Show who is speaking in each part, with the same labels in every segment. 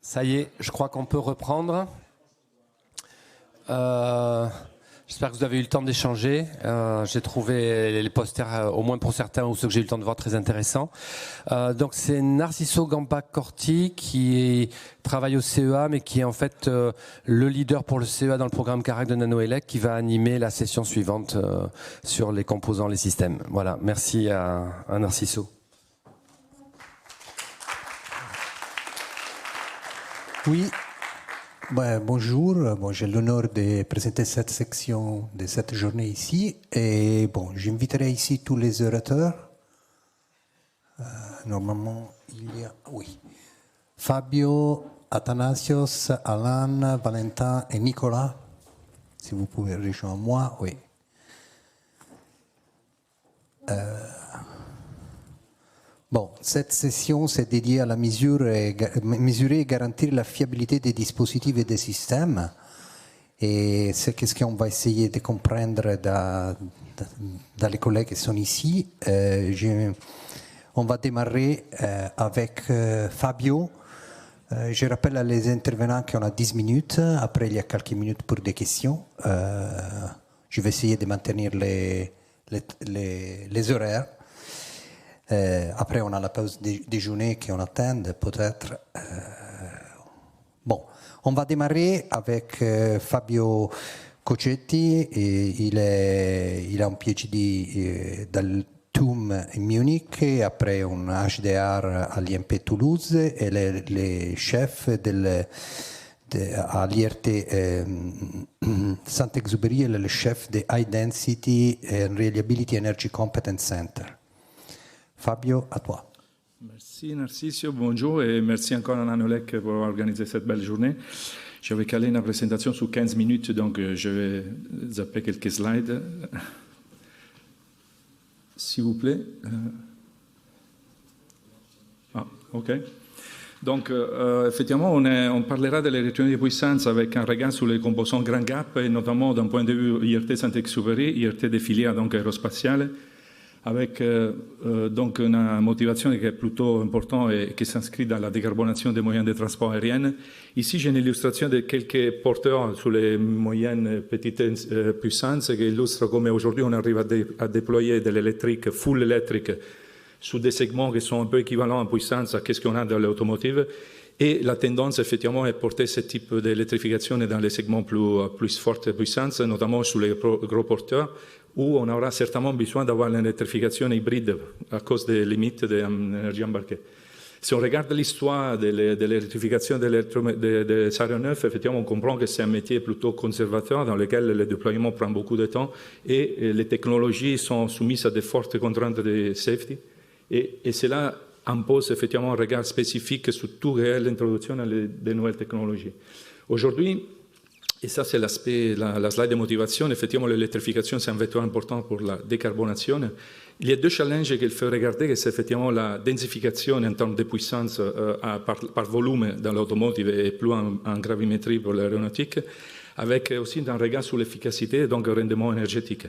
Speaker 1: Ça y est, je crois qu'on peut reprendre. J'espère que vous avez eu le temps d'échanger. J'ai trouvé les posters, au moins pour certains, ou ceux que j'ai eu le temps de voir, très intéressants. Donc c'est Narciso Gambaccorti qui travaille au CEA, mais qui est en fait le leader pour le CEA dans le programme CAREC de Nanoelec, qui va animer la session suivante sur les composants, les systèmes. Voilà, merci à Narciso.
Speaker 2: Oui, bonjour. J'ai l'honneur de présenter cette section de cette journée ici. Et j'inviterai ici tous les orateurs. Normalement, il y a... Oui. Fabio, Athanasios, Alain, Valentin et Nicolas. Si vous pouvez rejoindre moi, oui. Cette session c'est dédiée à la mesurer et garantir la fiabilité des dispositifs et des systèmes. Et c'est ce qu'on va essayer de comprendre dans les collègues qui sont ici. On va démarrer avec Fabio. Je rappelle à les intervenants qu'on a 10 minutes. Après, il y a quelques minutes pour des questions. Je vais essayer de maintenir les horaires. Après, on a la pause déjeuner qu'on attend, peut-être. On va démarrer avec Fabio Cocetti. Il a un PhD dans TUM in Munich, après un HDR à l'IMP Toulouse, et le chef à l'IRT Saint-Exupéry, est le chef de High Density and Reliability Energy Competence Center. Fabio, à toi.
Speaker 3: Merci Narciso, bonjour et merci encore à Nanoelec pour organiser cette belle journée. J'avais calé une présentation sur 15 minutes, donc je vais zapper quelques slides. S'il vous plaît. OK. Donc, effectivement, on parlera de l'électronique de puissance avec un regard sur les composants grand gap, et notamment d'un point de vue IRT Saint-Exupéry, IRT de filière donc aérospatiale, avec donc une motivation qui est plutôt importante et qui s'inscrit dans la décarbonation des moyens de transport aérien. Ici, j'ai une illustration de quelques porteurs sur les moyennes petites puissances qui illustrent comment aujourd'hui on arrive à déployer de l'électrique, full électrique, sous des segments qui sont un peu équivalents en puissance à ce qu'on a dans l'automotive. Et la tendance, effectivement, est porter ce type d'électrification dans les segments plus fortes puissances, notamment sur les gros porteurs, où on aura certainement besoin d'avoir l'électrification hybride à cause des limites de l'énergie embarquée. Si on regarde l'histoire de l'électrification des aéronefs, effectivement, on comprend que c'est un métier plutôt conservateur dans lequel le déploiement prend beaucoup de temps et les technologies sont soumises à de fortes contraintes de safety. Et cela impose effectivement un regard spécifique sur toute l'introduction des nouvelles technologies. Aujourd'hui, et ça c'est l'aspect, la slide de motivation, effectivement l'électrification c'est un vecteur important pour la décarbonation. Il y a deux challenges qu'il faut regarder, c'est effectivement la densification en termes de puissance par volume dans l'automotive et plus en gravimétrie pour l'aéronautique, avec aussi un regard sur l'efficacité et donc le rendement énergétique.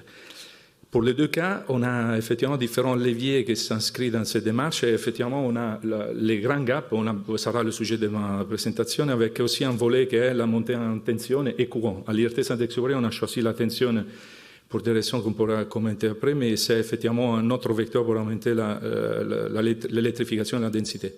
Speaker 3: Pour les deux cas, on a effectivement différents leviers qui s'inscrivent dans cette démarche et effectivement on a les grands gaps, ça sera le sujet de ma présentation, avec aussi un volet qui est la montée en tension et courant. À l'IRT Saint-Exupéry, on a choisi la tension pour des raisons qu'on pourra commenter après, mais c'est effectivement un autre vecteur pour augmenter l'électrification et la densité.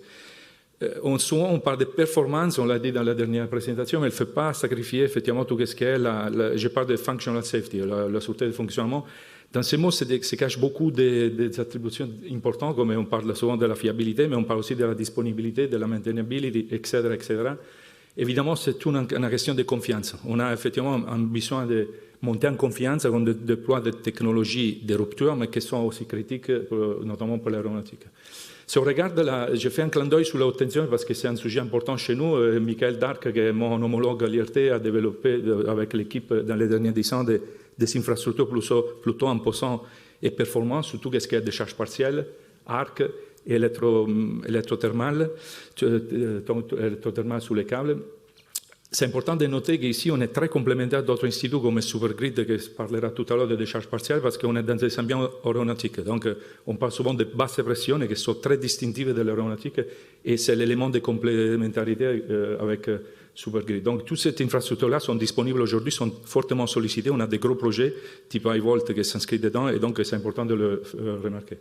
Speaker 3: Souvent, on parle de performance, on l'a dit dans la dernière présentation, mais elle ne fait pas sacrifier effectivement tout ce qui est je parle de functional safety, la sûreté de fonctionnement. Dans ces mots, se cachent beaucoup des attributions importantes, comme on parle souvent de la fiabilité, mais on parle aussi de la disponibilité, de la maintenabilité, etc., etc. Évidemment, c'est une question de confiance. On a effectivement un besoin de monter en confiance quand on déploie des technologies de rupture, mais qui sont aussi critiques, notamment pour l'aéronautique. Si on regarde, je fais un clin d'œil sur la haute tension parce que c'est un sujet important chez nous. Michael Dark, qui est mon homologue à l'IRT, a développé avec l'équipe dans les derniers 10 ans des infrastructures plutôt imposantes et performantes, surtout ce qu'il y a des charges partielles, arc et électrothermales sur les câbles. c'est important de noter qu'ici, on est très complémentaire d'autres instituts comme Supergrid, qui parlera tout à l'heure de décharge partielle, parce qu'on est dans des ambiances aéronautiques. Donc, on parle souvent de basses pressions qui sont très distinctives de l'aéronautique, et c'est l'élément de complémentarité avec Supergrid. Donc, toutes ces infrastructures-là sont disponibles aujourd'hui, sont fortement sollicitées. On a des gros projets type iVolt qui s'inscrivent dedans, et donc c'est important de le remarquer.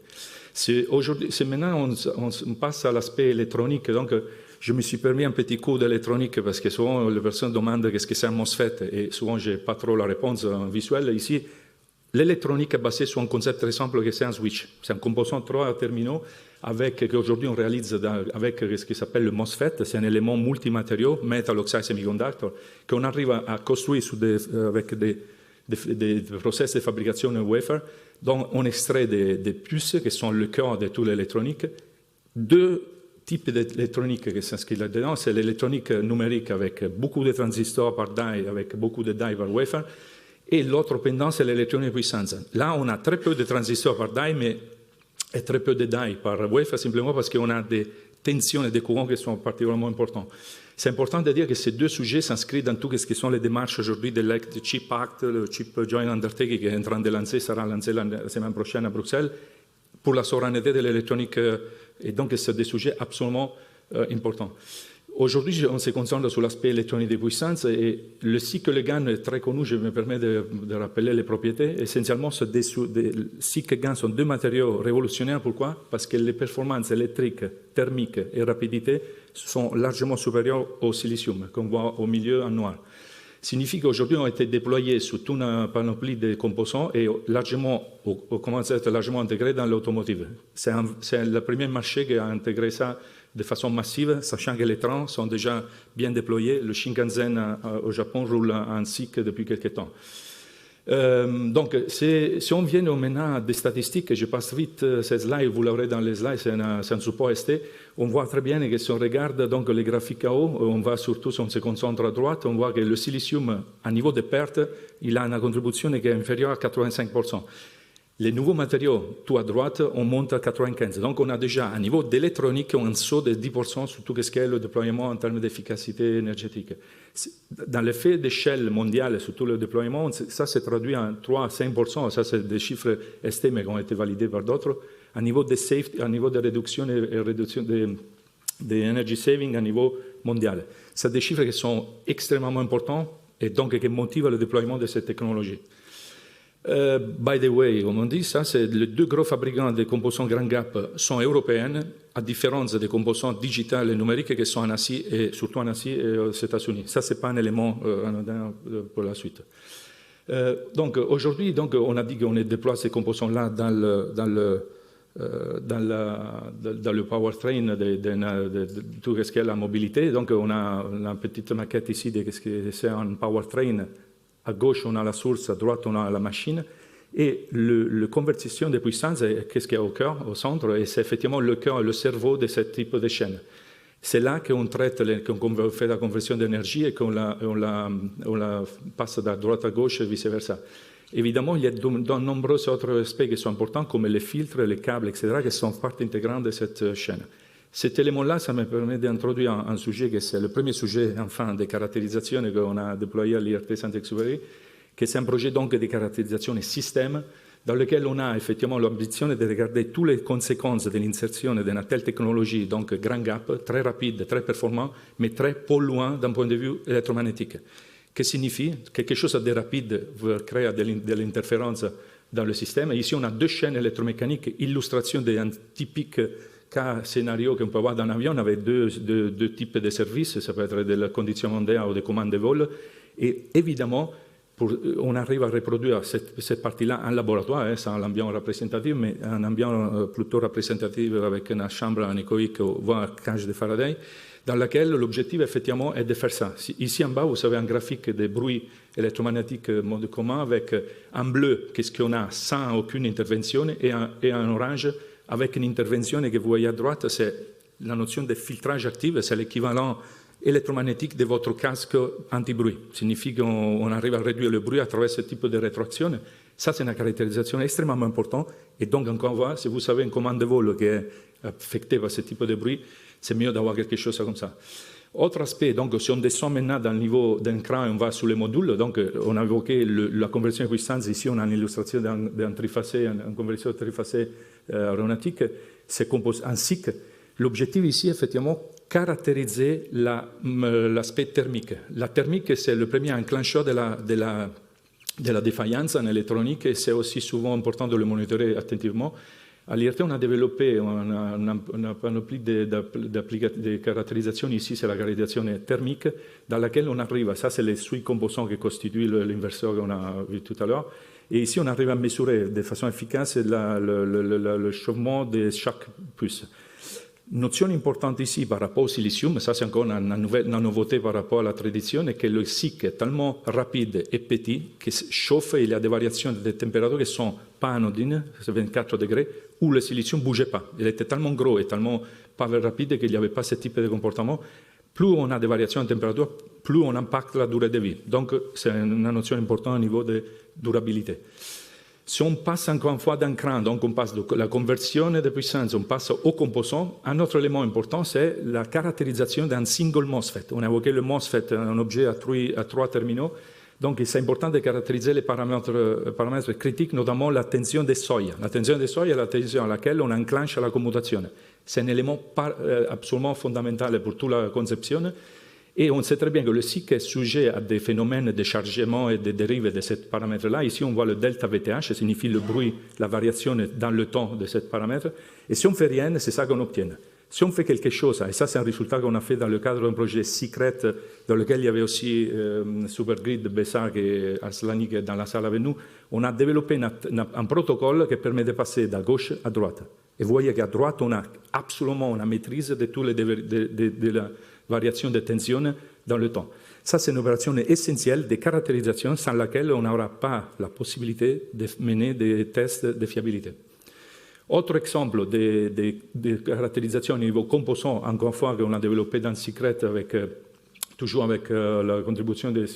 Speaker 3: Maintenant, on passe à l'aspect électronique. Donc, je me suis permis un petit cours d'électronique parce que souvent les personnes demandent qu'est-ce que c'est un MOSFET et souvent je n'ai pas trop la réponse visuelle. Ici, l'électronique est basée sur un concept très simple que c'est un switch. C'est un composant 3 terminaux qu'aujourd'hui on réalise avec ce qui s'appelle le MOSFET. C'est un élément multimatériaux, metal oxide semiconductor, qu'on arrive à construire avec des process de fabrication wafer dont on extrait des puces qui sont le cœur de toute l'électronique. Deux type d'électronique qui s'inscrit là-dedans, c'est l'électronique numérique avec beaucoup de transistors par die, avec beaucoup de die par wafer, et l'autre pendant, c'est l'électronique de puissance. Là, on a très peu de transistors par die, mais et très peu de die par wafer, simplement parce qu'on a des tensions et des courants qui sont particulièrement importants. C'est important de dire que ces deux sujets s'inscrivent dans tout ce qui sont les démarches aujourd'hui de Chip Act, le Chip Joint Undertaking qui est en train de lancer, sera lancé la semaine prochaine à Bruxelles, pour la souveraineté de l'électronique, et donc c'est des sujets absolument importants. Aujourd'hui, on se concentre sur l'aspect électronique de puissance, et le cycle GaN est très connu, je me permets de rappeler les propriétés. Essentiellement, ces cycles GaN sont deux matériaux révolutionnaires. Pourquoi? Parce que les performances électriques, thermiques et rapidité sont largement supérieures au silicium, qu'on voit au milieu en noir. Signifie qu'aujourd'hui, on a été déployés sur toute une panoplie de composants et commence à être largement intégrés dans l'automotive. C'est le premier marché qui a intégré ça de façon massive, sachant que les trains sont déjà bien déployés. Le Shinkansen au Japon roule en cycle depuis quelques temps. Donc, si on vient maintenant à des statistiques, je passe vite ces slides, vous l'aurez dans les slides, c'est un support ST, on voit très bien que si on regarde donc, les graphiques en haut, on va surtout, si on se concentre à droite, on voit que le silicium, à niveau de perte, il a une contribution qui est inférieure à 85%. Les nouveaux matériaux, tout à droite, on monte à 95%. Donc, on a déjà, à niveau d'électronique, un saut de 10% sur tout ce qui est le déploiement en termes d'efficacité énergétique. Dans l'effet d'échelle mondiale sur tout le déploiement, ça s'est traduit en 3 à 5%. Ça, c'est des chiffres ST, mais qui ont été validés par d'autres. À niveau de safety, à niveau de réduction et réduction de energy saving à niveau mondial. C'est des chiffres qui sont extrêmement importants et donc qui motivent le déploiement de cette technologie. By the way, comme on dit, ça, c'est les deux gros fabricants de composants grand gap sont européens, à différence des composants digitales et numériques qui sont en Asie, et surtout en Asie et aux États-Unis. Ça, ce n'est pas un élément anodin pour la suite. Donc, aujourd'hui, on a dit qu'on déploie ces composants-là dans le powertrain de tout ce qui est la mobilité. Donc, on a une petite maquette ici de ce que c'est un powertrain. À gauche, on a la source, à droite, on a la machine. Et la conversion de puissance, qu'est-ce qu'il y a au cœur, au centre? Et c'est effectivement le cœur, le cerveau de ce type de chaîne. C'est là qu'on traite, qu'on fait la conversion d'énergie et qu'on la passe de droite à gauche et vice-versa. Évidemment, il y a de nombreux autres aspects qui sont importants, comme les filtres, les câbles, etc., qui sont partie intégrante de cette chaîne. Cet élément-là, ça me permet d'introduire un sujet qui c'est le premier sujet, enfin, de caractérisation qu'on a déployé à l'IRT Saint-Exupéry, qui c'est un projet donc de caractérisation et système, dans lequel on a effectivement l'ambition de regarder toutes les conséquences de l'insertion d'une telle technologie, donc grand gap, très rapide, très performant, mais très polluant d'un point de vue électromagnétique. Que signifie? Quelque chose de rapide veut créer de l'interférence dans le système. Et ici, on a deux chaînes électromécaniques, illustration d'un typique cas scénario qu'on peut avoir dans un avion avec deux types de services, ça peut être de la conditionnement d'air ou des commandes de vol. Et évidemment, on arrive à reproduire cette partie-là en laboratoire, sans l'ambiance représentative, mais un ambiance plutôt représentative avec une chambre anéchoïque, voire cage de Faraday, dans laquelle l'objectif, effectivement, est de faire ça. Ici en bas, vous avez un graphique de bruit électromagnétique mode commun avec en bleu, qu'est-ce qu'on a sans aucune intervention, et en orange, avec une intervention que vous voyez à droite, c'est la notion de filtrage actif, c'est l'équivalent électromagnétique de votre casque anti-bruit. Ça signifie qu'on arrive à réduire le bruit à travers ce type de rétroaction. Ça, c'est une caractérisation extrêmement importante. Et donc, encore une fois, si vous savez une commande de vol qui est affectée par ce type de bruit, c'est mieux d'avoir quelque chose comme ça. Autre aspect, donc si on descend maintenant dans le niveau d'un cran et on va sur les modules, donc on a évoqué la conversion de puissance, ici on a une illustration d'un trifacé, une conversion trifacé aéronautique, c'est composé en SiC. L'objectif ici, effectivement, caractériser l'aspect thermique. La thermique, c'est le premier enclencheur de la défaillance en électronique et c'est aussi souvent important de le monitorer attentivement. À l'IRT, on a développé une panoplie de caractérisations. Ici, c'est la caractérisation thermique dans laquelle on arrive. Ça, c'est les 8 composants qui constituent l'inverseur qu'on a vu tout à l'heure. Et ici, on arrive à mesurer de façon efficace le chauffement de chaque puce. Notion importante ici par rapport au silicium, ça c'est encore une nouveauté par rapport à la tradition, est que le SiC est tellement rapide et petit qu'il chauffe et il y a des variations de température qui ne sont pas anodines, c'est 24 degrés, où le silicium ne bougeait pas. Il était tellement gros et tellement pas rapide qu'il n'y avait pas ce type de comportement. Plus on a des variations de température, plus on impacte la durée de vie. Donc c'est une notion importante au niveau de durabilité. Si on passe encore une fois d'un cran, donc on passe de la conversion de puissance, on passe au composant, un autre élément important, c'est la caractérisation d'un single MOSFET. On a évoqué le MOSFET, un objet à 3 terminaux. Donc, c'est important de caractériser les paramètres critiques, notamment la tension des seuils. La tension des seuils est la tension à laquelle on enclenche la commutation. C'est un élément absolument fondamental pour toute la conception. Et on sait très bien que le SiC est sujet à des phénomènes de chargement et de dérive de ce paramètre-là. Ici, on voit le delta VTH, ça signifie le bruit, la variation dans le temps de ce paramètre. Et si on ne fait rien, c'est ça qu'on obtient. Si on fait quelque chose, et ça c'est un résultat qu'on a fait dans le cadre d'un projet Secret, dans lequel il y avait aussi Supergrid, Bessar et Arslani dans la salle avec nous, on a développé un protocole qui permet de passer de gauche à droite. Et vous voyez qu'à droite, on a absolument une maîtrise de toutes les variations de tension dans le temps. Ça, c'est une opération essentielle de caractérisation sans laquelle on n'aura pas la possibilité de mener des tests de fiabilité. Autre exemple de caractérisation au niveau composant, encore une fois, qu'on a développé dans Secret, toujours avec la contribution de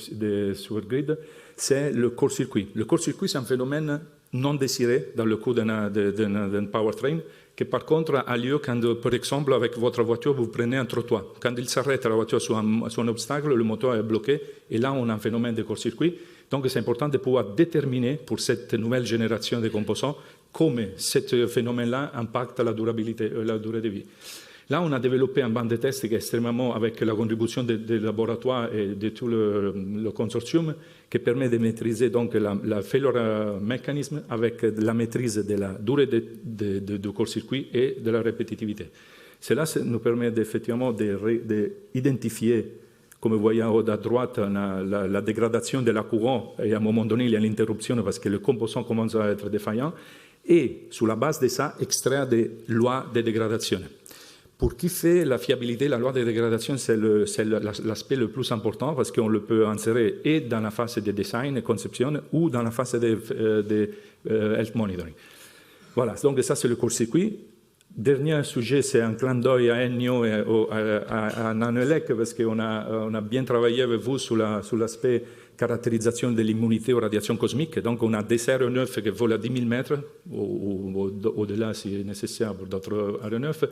Speaker 3: Supergrid, c'est le court-circuit. Le court-circuit, c'est un phénomène non désiré dans le cas d'un powertrain, qui par contre a lieu quand, par exemple, avec votre voiture, vous prenez un trottoir. Quand il s'arrête la voiture sur un obstacle, le moteur est bloqué, et là, on a un phénomène de court-circuit. Donc, c'est important de pouvoir déterminer, pour cette nouvelle génération de composants, comment ce phénomène-là impacte la durabilité, la durée de vie. Là, on a développé un banc de tests qui est extrêmement, avec la contribution des laboratoires et de tout le consortium, qui permet de maîtriser donc la failure mécanisme avec la maîtrise de la durée du court-circuit et de la répétitivité. Cela nous permet effectivement d'identifier, comme vous voyez en haut à droite, la dégradation de la courant, et à un moment donné, il y a l'interruption parce que le composant commence à être défaillant, et sur la base de ça, extraire des lois de dégradation. Pour qui fait la fiabilité, la loi de dégradation, c'est l'aspect le plus important parce qu'on le peut insérer et dans la phase de design et conception ou dans la phase de health monitoring. Voilà, donc ça c'est le court-circuit. Dernier sujet, c'est un clin d'œil à Ennio et à Nanelec parce qu'on a bien travaillé avec vous sur l'aspect caractérisation de l'immunité aux radiations cosmiques. Donc, on a des aéronefs qui volent à 10 000 mètres, ou au-delà si nécessaire pour d'autres aéronefs.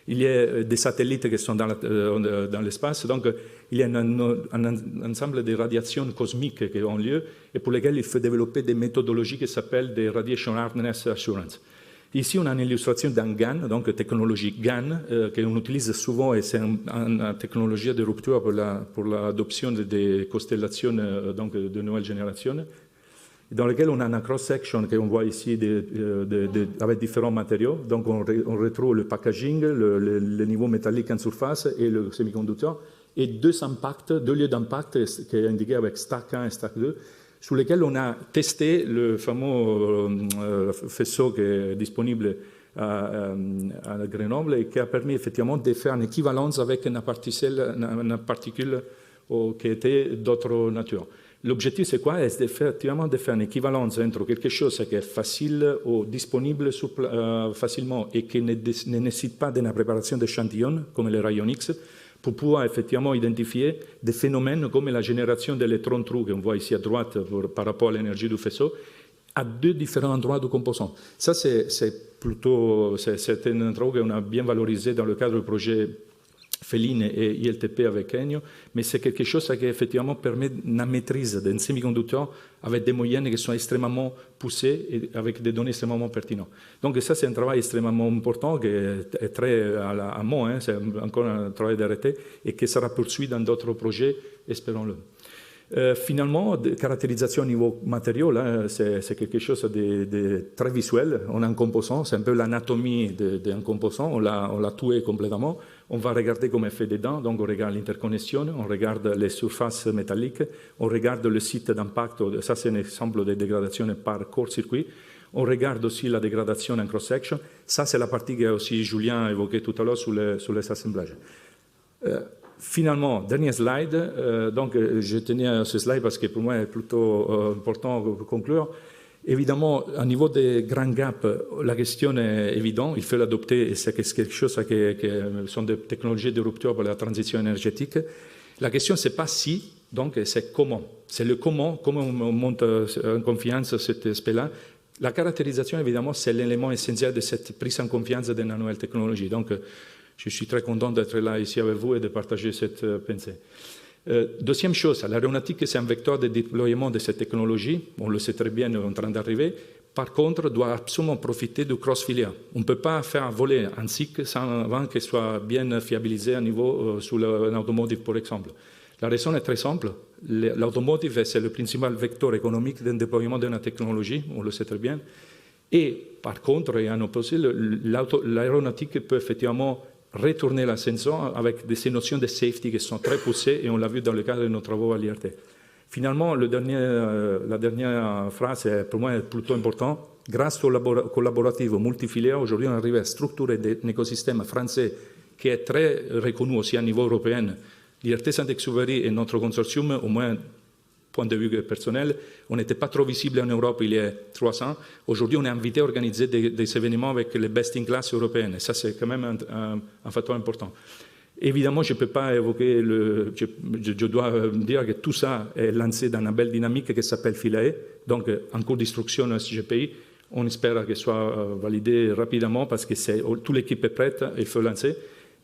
Speaker 3: Il y a des satellites qui sont dans l'espace. Donc, il y a un ensemble de radiations cosmiques qui ont lieu et pour lesquelles il faut développer des méthodologies qui s'appellent des Radiation Hardness Assurance. Ici, on a une illustration d'un GaN, donc technologie GaN, qu'on utilise souvent et c'est une technologie de rupture pour l'adoption des constellations donc de nouvelle génération, dans lequel on a un cross-section qu'on voit ici avec différents matériaux. Donc, on retrouve le packaging, le niveau métallique en surface et le semi-conducteur, et deux lieux d'impact qui est indiqué avec stack 1 et stack 2, sur lesquels on a testé le fameux faisceau qui est disponible à Grenoble et qui a permis effectivement de faire une équivalence avec une particule qui était d'autre nature. L'objectif, c'est quoi? C'est effectivement de faire une équivalence entre quelque chose qui est facile ou disponible facilement et qui ne nécessite pas d'une préparation d'échantillons, comme les rayons X, pour pouvoir effectivement identifier des phénomènes comme la génération d'électrons trous qu'on voit ici à droite par rapport à l'énergie du faisceau, à deux différents endroits du composant. Ça, c'est un travail qu'on a bien valorisé dans le cadre du projet Feline et ILTP avec Ennio, mais c'est quelque chose qui effectivement permet la maîtrise d'un semi-conducteur avec des moyennes qui sont extrêmement poussées et avec des données extrêmement pertinentes. Donc ça, c'est un travail extrêmement important qui est très à moi, hein, c'est encore un travail d'arrêté et qui sera poursuivi dans d'autres projets, espérons-le. Finalement, caractérisation au niveau matériau, là, c'est quelque chose de très visuel. On a un composant, c'est un peu l'anatomie d'un composant, on l'a tué complètement. On va regarder comment est fait dedans, donc on regarde l'interconnexion, on regarde les surfaces métalliques, on regarde le site d'impact, ça c'est un exemple de dégradation par court-circuit. On regarde aussi la dégradation en cross-section. Ça, c'est la partie que aussi Julien a évoquée tout à l'heure sur les assemblages. Finalement, dernier slide. Donc, je tenais à ce slide parce que pour moi, c'est plutôt important de conclure. Évidemment, au niveau des grands gaps, la question est évidente. Il faut l'adopter et c'est quelque chose qui sont des technologies de rupture pour la transition énergétique. La question, ce n'est pas si, donc c'est comment. C'est le comment on monte en confiance cet aspect-là. La caractérisation, évidemment, c'est l'élément essentiel de cette prise en confiance de la nouvelle technologie. Donc, je suis très content d'être là ici avec vous et de partager cette pensée. Deuxième chose, l'aéronautique, c'est un vecteur de déploiement de cette technologie. On le sait très bien, on est en train d'arriver. Par contre, doit absolument profiter du cross-filière. On ne peut pas faire voler un cycle avant qu'il soit bien fiabilisé à niveau sur l'automotive, par exemple. La raison est très simple. L'automotive, c'est le principal vecteur économique d'un déploiement de la technologie, on le sait très bien. Et par contre, et en opposé, l'aéronautique peut effectivement retourner l'ascension avec ces notions de safety qui sont très poussées et on l'a vu dans le cadre de nos travaux à l'IRT. Finalement, la dernière phrase est pour moi plutôt importante. Grâce au collaboratif multifilière, aujourd'hui on arrive à structurer un écosystème français qui est très reconnu aussi à niveau européen. L'IRT Saint-Exupéry et notre consortium, au moins point de vue personnel, on n'était pas trop visible en Europe il y a 3 ans. Aujourd'hui, on est invité à organiser des événements avec les best-in-class européennes. Et ça, c'est quand même un facteur important. Évidemment, je ne peux pas évoquer je dois dire que tout ça est lancé dans une belle dynamique qui s'appelle Philae, donc en cours d'instruction à CGPI. On espère qu'elle soit validée rapidement parce que toute l'équipe est prête et il faut lancer.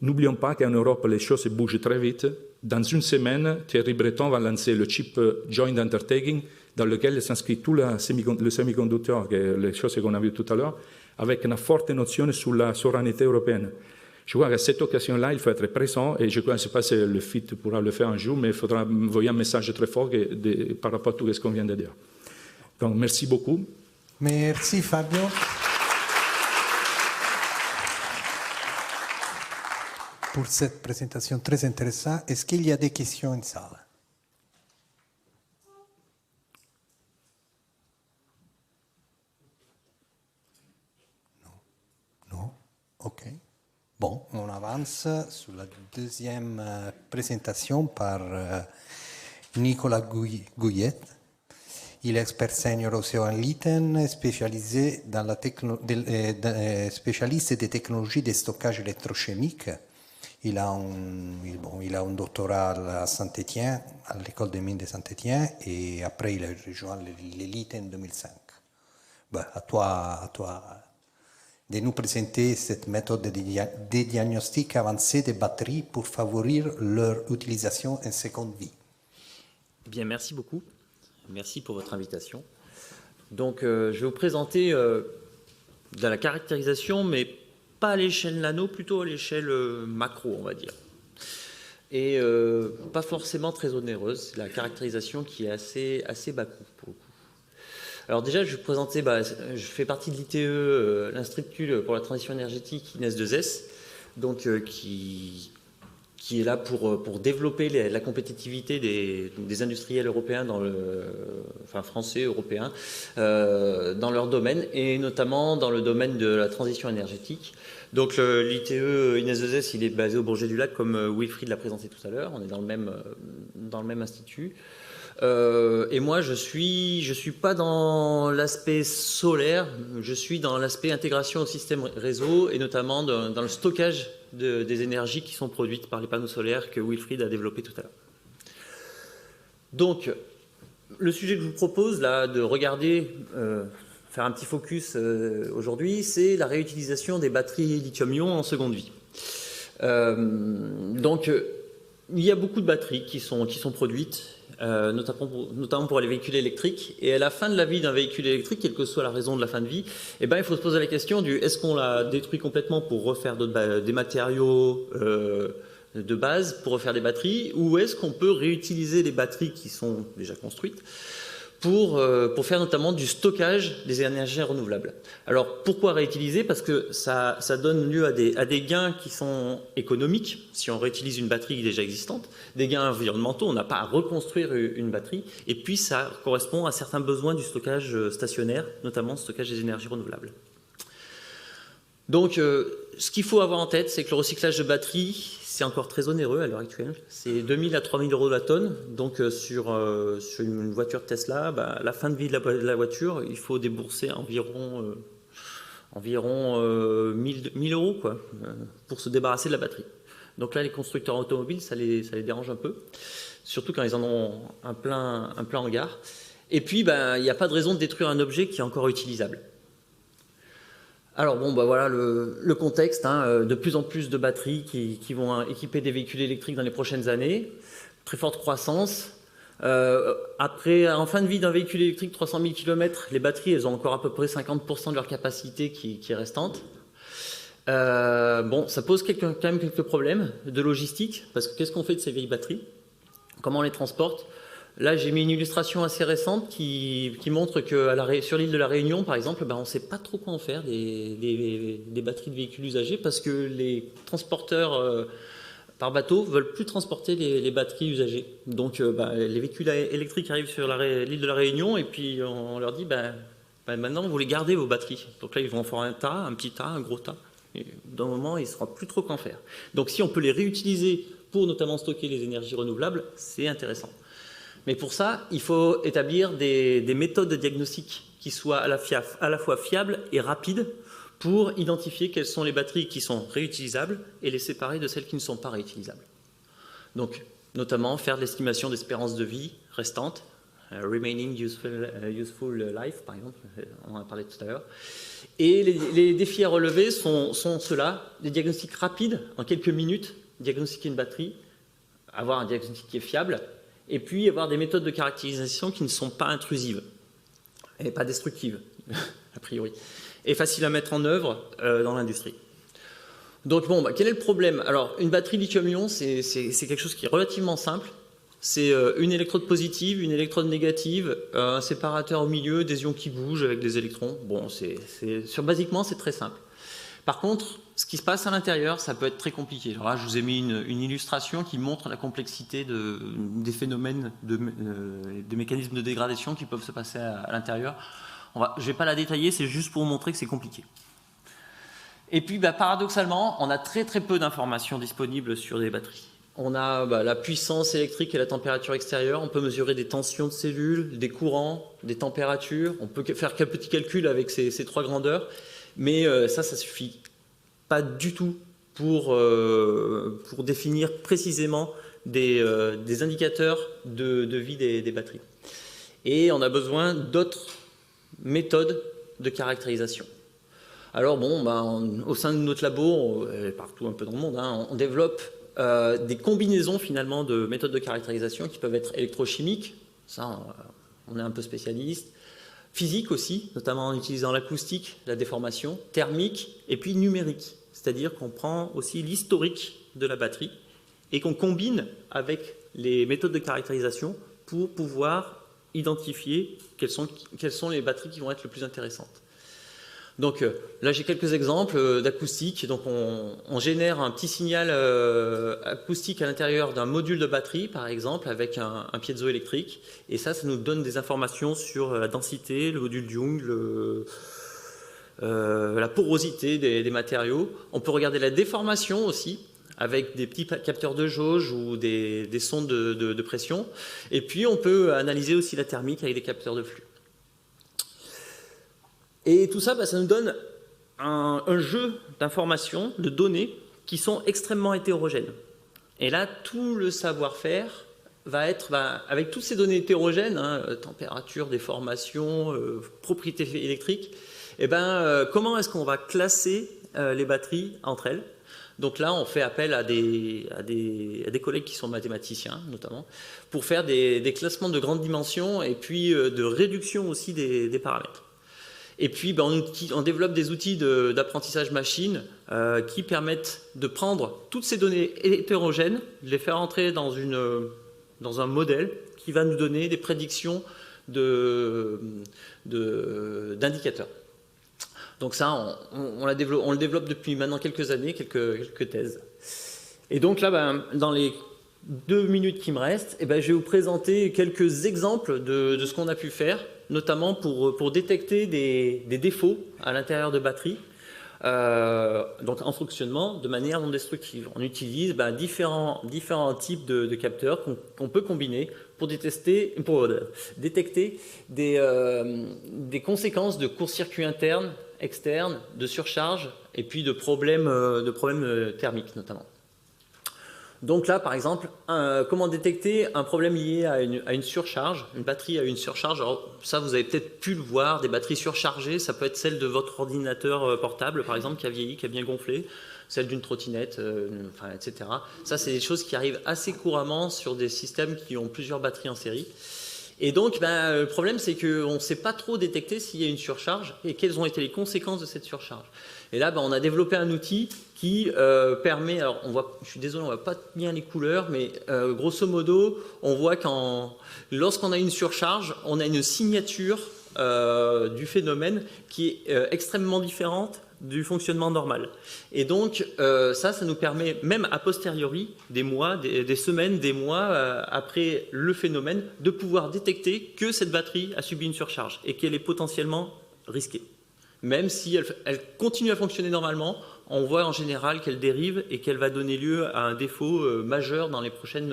Speaker 3: N'oublions pas qu'en Europe, les choses bougent très vite. Dans une semaine, Thierry Breton va lancer le chip Joint Undertaking, dans lequel s'inscrit tout le semi-conducteur, les choses qu'on a vues tout à l'heure, avec une forte notion sur la souveraineté européenne. Je crois qu'à cette occasion-là, il faut être présent, et je ne sais pas si le FIT pourra le faire un jour, mais il faudra envoyer un message très fort par rapport à tout ce qu'on vient de dire. Donc, merci beaucoup.
Speaker 2: Merci Fabio. Pour cette présentation très intéressante. Est-ce qu'il y a des questions en salle? Non? OK. Bon, on avance sur la deuxième présentation par Nicolas Gouillet. Il est expert senior Océan Liten, spécialisé dans spécialiste des technologies de stockage électrochimique. Il a un doctorat à Saint-Étienne, à l'école des mines de Saint-Étienne, et après il a rejoint l'élite en 2005. Ben, à toi de nous présenter cette méthode de diagnostic avancé des batteries pour favoriser leur utilisation en seconde vie.
Speaker 4: Eh bien, merci beaucoup. Merci pour votre invitation. Donc, je vais vous présenter de la caractérisation, mais pas à l'échelle nano, plutôt à l'échelle macro, on va dire. Et pas forcément très onéreuse, c'est la caractérisation qui est assez bas coût pour le coup. Alors déjà, je vais vous présenter, je fais partie de l'ITE, l'Institut pour la transition énergétique INES2S, donc qui est là pour développer la compétitivité des industriels européens, français, européens, dans leur domaine, et notamment dans le domaine de la transition énergétique. Donc l'ITE INES2S, il est basé au Bourget-du-Lac, comme Wilfried l'a présenté tout à l'heure. On est dans le même institut. Et moi, je suis pas dans l'aspect solaire, je suis dans l'aspect intégration au système réseau, et notamment dans le stockage des énergies qui sont produites par les panneaux solaires que Wilfried a développé tout à l'heure. Donc, le sujet que je vous propose là de regarder, faire un petit focus aujourd'hui, c'est la réutilisation des batteries lithium-ion en seconde vie. Donc, il y a beaucoup de batteries qui sont produites, notamment pour les véhicules électriques. Et à la fin de la vie d'un véhicule électrique, quelle que soit la raison de la fin de vie, il faut se poser la question du est-ce qu'on la détruit complètement pour refaire des matériaux de base, pour refaire des batteries, ou est-ce qu'on peut réutiliser les batteries qui sont déjà construites pour faire notamment du stockage des énergies renouvelables. Alors pourquoi réutiliser? Parce que ça donne lieu à des gains qui sont économiques, si on réutilise une batterie déjà existante, des gains environnementaux, on n'a pas à reconstruire une batterie, et puis ça correspond à certains besoins du stockage stationnaire, notamment le stockage des énergies renouvelables. Donc ce qu'il faut avoir en tête, c'est que le recyclage de batteries, c'est encore très onéreux à l'heure actuelle. C'est 2000 à 3000 euros la tonne. Donc sur une voiture Tesla, à la fin de vie de la voiture, il faut débourser environ 1000 euros quoi, pour se débarrasser de la batterie. Donc là, les constructeurs automobiles, ça les dérange un peu, surtout quand ils en ont un plein hangar. Et puis, il n'y a pas de raison de détruire un objet qui est encore utilisable. Alors voilà le contexte, de plus en plus de batteries qui vont équiper des véhicules électriques dans les prochaines années, très forte croissance. En fin de vie d'un véhicule électrique, 300 000 km, les batteries, elles ont encore à peu près 50% de leur capacité qui est restante. Ça pose quand même quelques problèmes de logistique, parce que qu'est-ce qu'on fait de ces vieilles batteries? Comment on les transporte? Là, j'ai mis une illustration assez récente qui montre que sur l'île de la Réunion, par exemple, on ne sait pas trop quoi en faire des batteries de véhicules usagés parce que les transporteurs par bateau ne veulent plus transporter les batteries usagées. Donc, les véhicules électriques arrivent sur l'île de la Réunion et puis on leur dit maintenant, vous les gardez vos batteries. Donc là, ils vont en faire un tas, un petit tas, un gros tas. Et d'un moment, il ne saura plus trop quoi en faire. Donc, si on peut les réutiliser pour notamment stocker les énergies renouvelables, c'est intéressant. Mais pour ça, il faut établir des méthodes de diagnostic qui soient à la fois fiables et rapides pour identifier quelles sont les batteries qui sont réutilisables et les séparer de celles qui ne sont pas réutilisables. Donc, notamment, faire de l'estimation d'espérance de vie restante, remaining useful life, par exemple, on en a parlé tout à l'heure. Et les défis à relever sont ceux-là, des diagnostics rapides, en quelques minutes, diagnostiquer une batterie, avoir un diagnostic qui est fiable, et puis avoir des méthodes de caractérisation qui ne sont pas intrusives et pas destructives, a priori, et faciles à mettre en œuvre dans l'industrie. Donc quel est le problème? Alors, une batterie lithium-ion, c'est quelque chose qui est relativement simple. C'est une électrode positive, une électrode négative, un séparateur au milieu, des ions qui bougent avec des électrons. Basiquement, c'est très simple. Par contre, ce qui se passe à l'intérieur, ça peut être très compliqué. Alors là, je vous ai mis une illustration qui montre la complexité des phénomènes, des mécanismes de dégradation qui peuvent se passer à l'intérieur. Je ne vais pas la détailler, c'est juste pour vous montrer que c'est compliqué. Et puis, paradoxalement, on a très très peu d'informations disponibles sur les batteries. On a la puissance électrique et la température extérieure. On peut mesurer des tensions de cellules, des courants, des températures. On peut faire quelques petits calculs avec ces trois grandeurs. Mais ça suffit pas du tout pour définir précisément des indicateurs de vie des batteries. Et on a besoin d'autres méthodes de caractérisation. Alors au sein de notre labo, partout un peu dans le monde, on développe des combinaisons finalement de méthodes de caractérisation qui peuvent être électrochimiques, ça on est un peu spécialiste, physique aussi, notamment en utilisant l'acoustique, la déformation, thermique et puis numérique. C'est-à-dire qu'on prend aussi l'historique de la batterie et qu'on combine avec les méthodes de caractérisation pour pouvoir identifier quelles sont les batteries qui vont être les plus intéressantes. Donc là, j'ai quelques exemples d'acoustique. Donc on génère un petit signal acoustique à l'intérieur d'un module de batterie, par exemple, avec un piézoélectrique. Et ça nous donne des informations sur la densité, le module Young, la porosité des matériaux. On peut regarder la déformation aussi, avec des petits capteurs de jauge ou des sondes de pression. Et puis on peut analyser aussi la thermique avec des capteurs de flux. Et tout ça, ça nous donne un jeu d'informations, de données, qui sont extrêmément hétérogènes. Et là, tout le savoir-faire va être, avec toutes ces données hétérogènes, température, déformation, propriétés électriques, comment est-ce qu'on va classer les batteries entre elles? Donc là, on fait appel à des collègues qui sont mathématiciens, notamment, pour faire des classements de grandes dimensions et puis de réduction aussi des paramètres. Et puis, on développe des outils d'apprentissage machine qui permettent de prendre toutes ces données hétérogènes, de les faire entrer dans un modèle qui va nous donner des prédictions d'indicateurs. Donc ça, on le développe depuis maintenant quelques années, quelques thèses. Et donc là, dans les 2 minutes qui me restent, je vais vous présenter quelques exemples de ce qu'on a pu faire, notamment pour détecter des défauts à l'intérieur de batteries, donc en fonctionnement de manière non destructive. On utilise différents types de capteurs qu'on peut combiner pour détecter des conséquences de court-circuit interne, externe, de surcharge et puis de problèmes thermiques notamment. Donc là, par exemple, comment détecter un problème lié à une surcharge, une batterie à une surcharge. Alors ça, vous avez peut-être pu le voir, des batteries surchargées, ça peut être celle de votre ordinateur portable, par exemple, qui a vieilli, qui a bien gonflé, celle d'une trottinette, etc. Ça, c'est des choses qui arrivent assez couramment sur des systèmes qui ont plusieurs batteries en série. Et donc, le problème, c'est qu'on ne sait pas trop détecter s'il y a une surcharge et quelles ont été les conséquences de cette surcharge. Et là, on a développé un outil qui permet, alors je suis désolé, on ne voit pas bien les couleurs, mais grosso modo, on voit lorsqu'on a une surcharge, on a une signature du phénomène qui est extrêmement différente du fonctionnement normal. Et donc, ça nous permet, même a posteriori, des mois, des semaines, des mois après le phénomène, de pouvoir détecter que cette batterie a subi une surcharge et qu'elle est potentiellement risquée. Même si elle continue à fonctionner normalement, on voit en général qu'elle dérive et qu'elle va donner lieu à un défaut majeur dans les prochains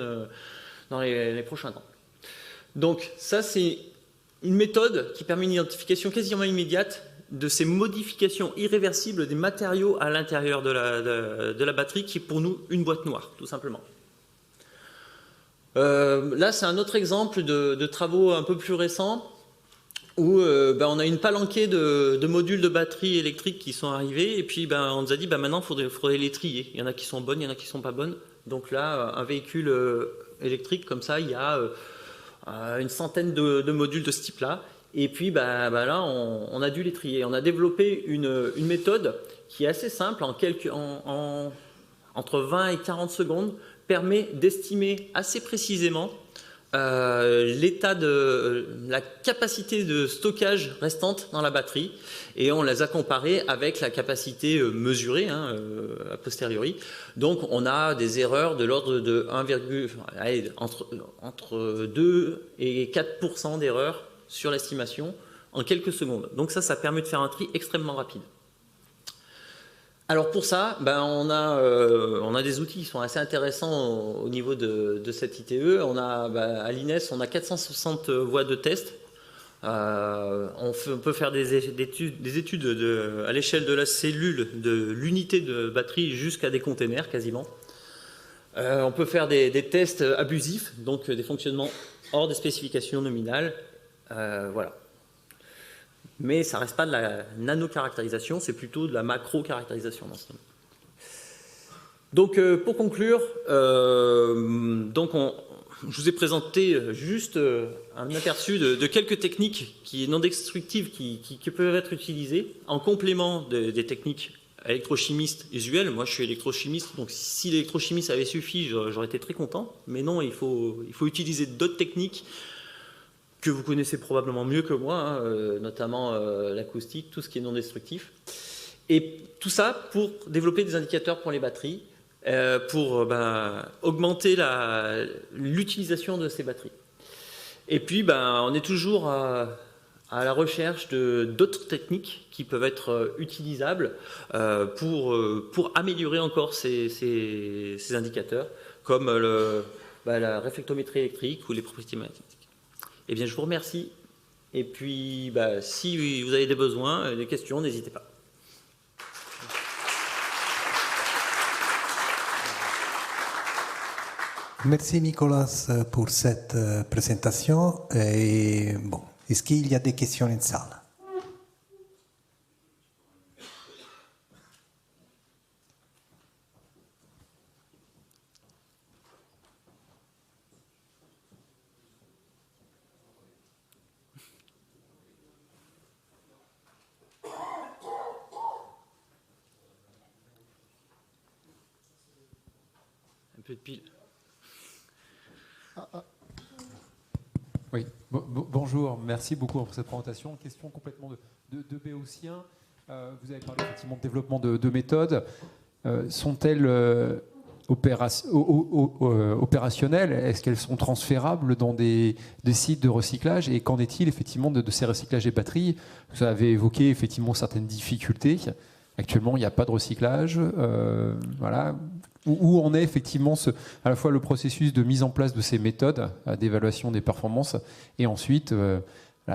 Speaker 4: temps. Donc ça, c'est une méthode qui permet une identification quasiment immédiate de ces modifications irréversibles des matériaux à l'intérieur de la batterie, qui est pour nous une boîte noire, tout simplement. Là, c'est un autre exemple de travaux un peu plus récents, où on a une palanquée de modules de batterie électrique qui sont arrivés, et puis on nous a dit maintenant il faudrait les trier. Il y en a qui sont bonnes, il y en a qui ne sont pas bonnes. Donc là, un véhicule électrique comme ça, il y a une centaine de modules de ce type-là. Et puis là, on a dû les trier. On a développé une méthode qui est assez simple, entre 20 et 40 secondes, permet d'estimer assez précisément l'état de la capacité de stockage restante dans la batterie, et on les a comparés avec la capacité mesurée a posteriori. Donc on a des erreurs de l'ordre de entre 2 et 4% d'erreurs sur l'estimation en quelques secondes. Donc ça permet de faire un tri extrêmement rapide. Alors pour ça, on a des outils qui sont assez intéressants au niveau de cette ITE. On a à l'INES, on a 460 voies de test. On peut faire des études à l'échelle de la cellule, de l'unité de batterie jusqu'à des containers quasiment. On peut faire des tests abusifs, donc des fonctionnements hors des spécifications nominales. Voilà. Mais ça ne reste pas de la nano-caractérisation, c'est plutôt de la macro-caractérisation dans ce domaine. Donc, pour conclure, je vous ai présenté juste un aperçu de quelques techniques non destructives qui peuvent être utilisées en complément des techniques électrochimistes usuelles. Moi, je suis électrochimiste, donc si l'électrochimie ça avait suffi, j'aurais été très content. Mais non, il faut utiliser d'autres techniques que vous connaissez probablement mieux que moi, notamment l'acoustique, tout ce qui est non destructif. Et tout ça pour développer des indicateurs pour les batteries, pour augmenter l'utilisation de ces batteries. Et puis, on est toujours à la recherche d'autres techniques qui peuvent être utilisables pour améliorer encore ces indicateurs, comme la réflectométrie électrique ou les propriétés magnétiques. Eh bien, je vous remercie. Et puis, si vous avez des besoins, des questions, n'hésitez pas.
Speaker 2: Merci Nicolas pour cette présentation. Et, est-ce qu'il y a des questions en salle?
Speaker 4: peu de pile.
Speaker 5: Oui, bonjour, merci beaucoup pour cette présentation. Question complètement de béotien. Vous avez parlé effectivement de développement de méthodes. Sont-elles opérationnelles? Est-ce qu'elles sont transférables dans des sites de recyclage? Et qu'en est-il effectivement de ces recyclages des batteries? Vous avez évoqué effectivement certaines difficultés. Actuellement, il n'y a pas de recyclage. Voilà. Où en est effectivement à la fois le processus de mise en place de ces méthodes d'évaluation des performances et ensuite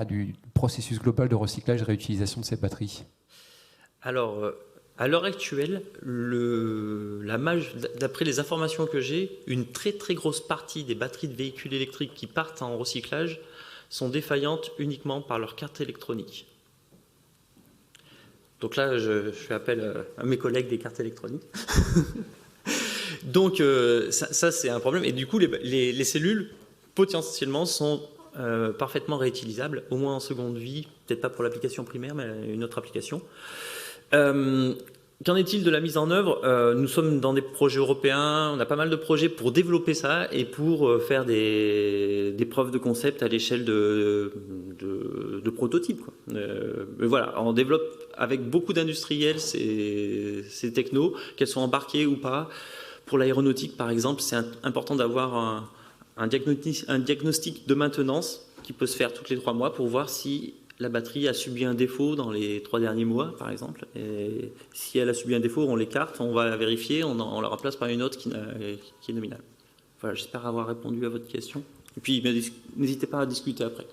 Speaker 5: du processus global de recyclage et réutilisation de ces batteries?
Speaker 4: Alors, à l'heure actuelle, d'après les informations que j'ai, une très très grosse partie des batteries de véhicules électriques qui partent en recyclage sont défaillantes uniquement par leur carte électronique. Donc là, je fais appel à mes collègues des cartes électroniques. Donc ça c'est un problème. Et du coup, les cellules, potentiellement, sont parfaitement réutilisables, au moins en seconde vie, peut-être pas pour l'application primaire, mais une autre application. Qu'en est-il de la mise en œuvre? Nous sommes dans des projets européens, on a pas mal de projets pour développer ça et pour faire des preuves de concept à l'échelle de prototypes, quoi. Mais voilà, on développe avec beaucoup d'industriels ces technos, qu'elles soient embarquées ou pas. Pour l'aéronautique, par exemple, c'est important d'avoir un diagnostic de maintenance qui peut se faire tous les 3 mois pour voir si la batterie a subi un défaut dans les 3 derniers mois, par exemple. Et si elle a subi un défaut, on l'écarte, on va la vérifier, on la remplace par une autre qui est nominale. Voilà, j'espère avoir répondu à votre question. Et puis, n'hésitez pas à discuter après.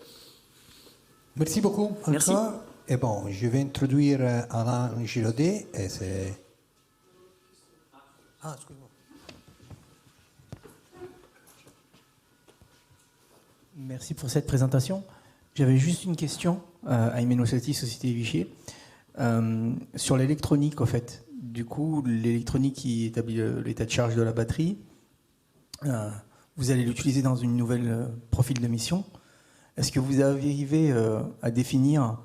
Speaker 2: Merci beaucoup.
Speaker 4: Merci.
Speaker 2: Encore. Et bon, je vais introduire Alain Giraudet. Et c'est... Ah, excuse-moi.
Speaker 6: Merci pour cette présentation. J'avais juste une question à Imenosati, Société Vichier, sur l'électronique, en fait. Du coup, l'électronique qui établit l'état de charge de la batterie, vous allez l'utiliser dans une nouvelle profil de mission. Est-ce que vous arrivez à définir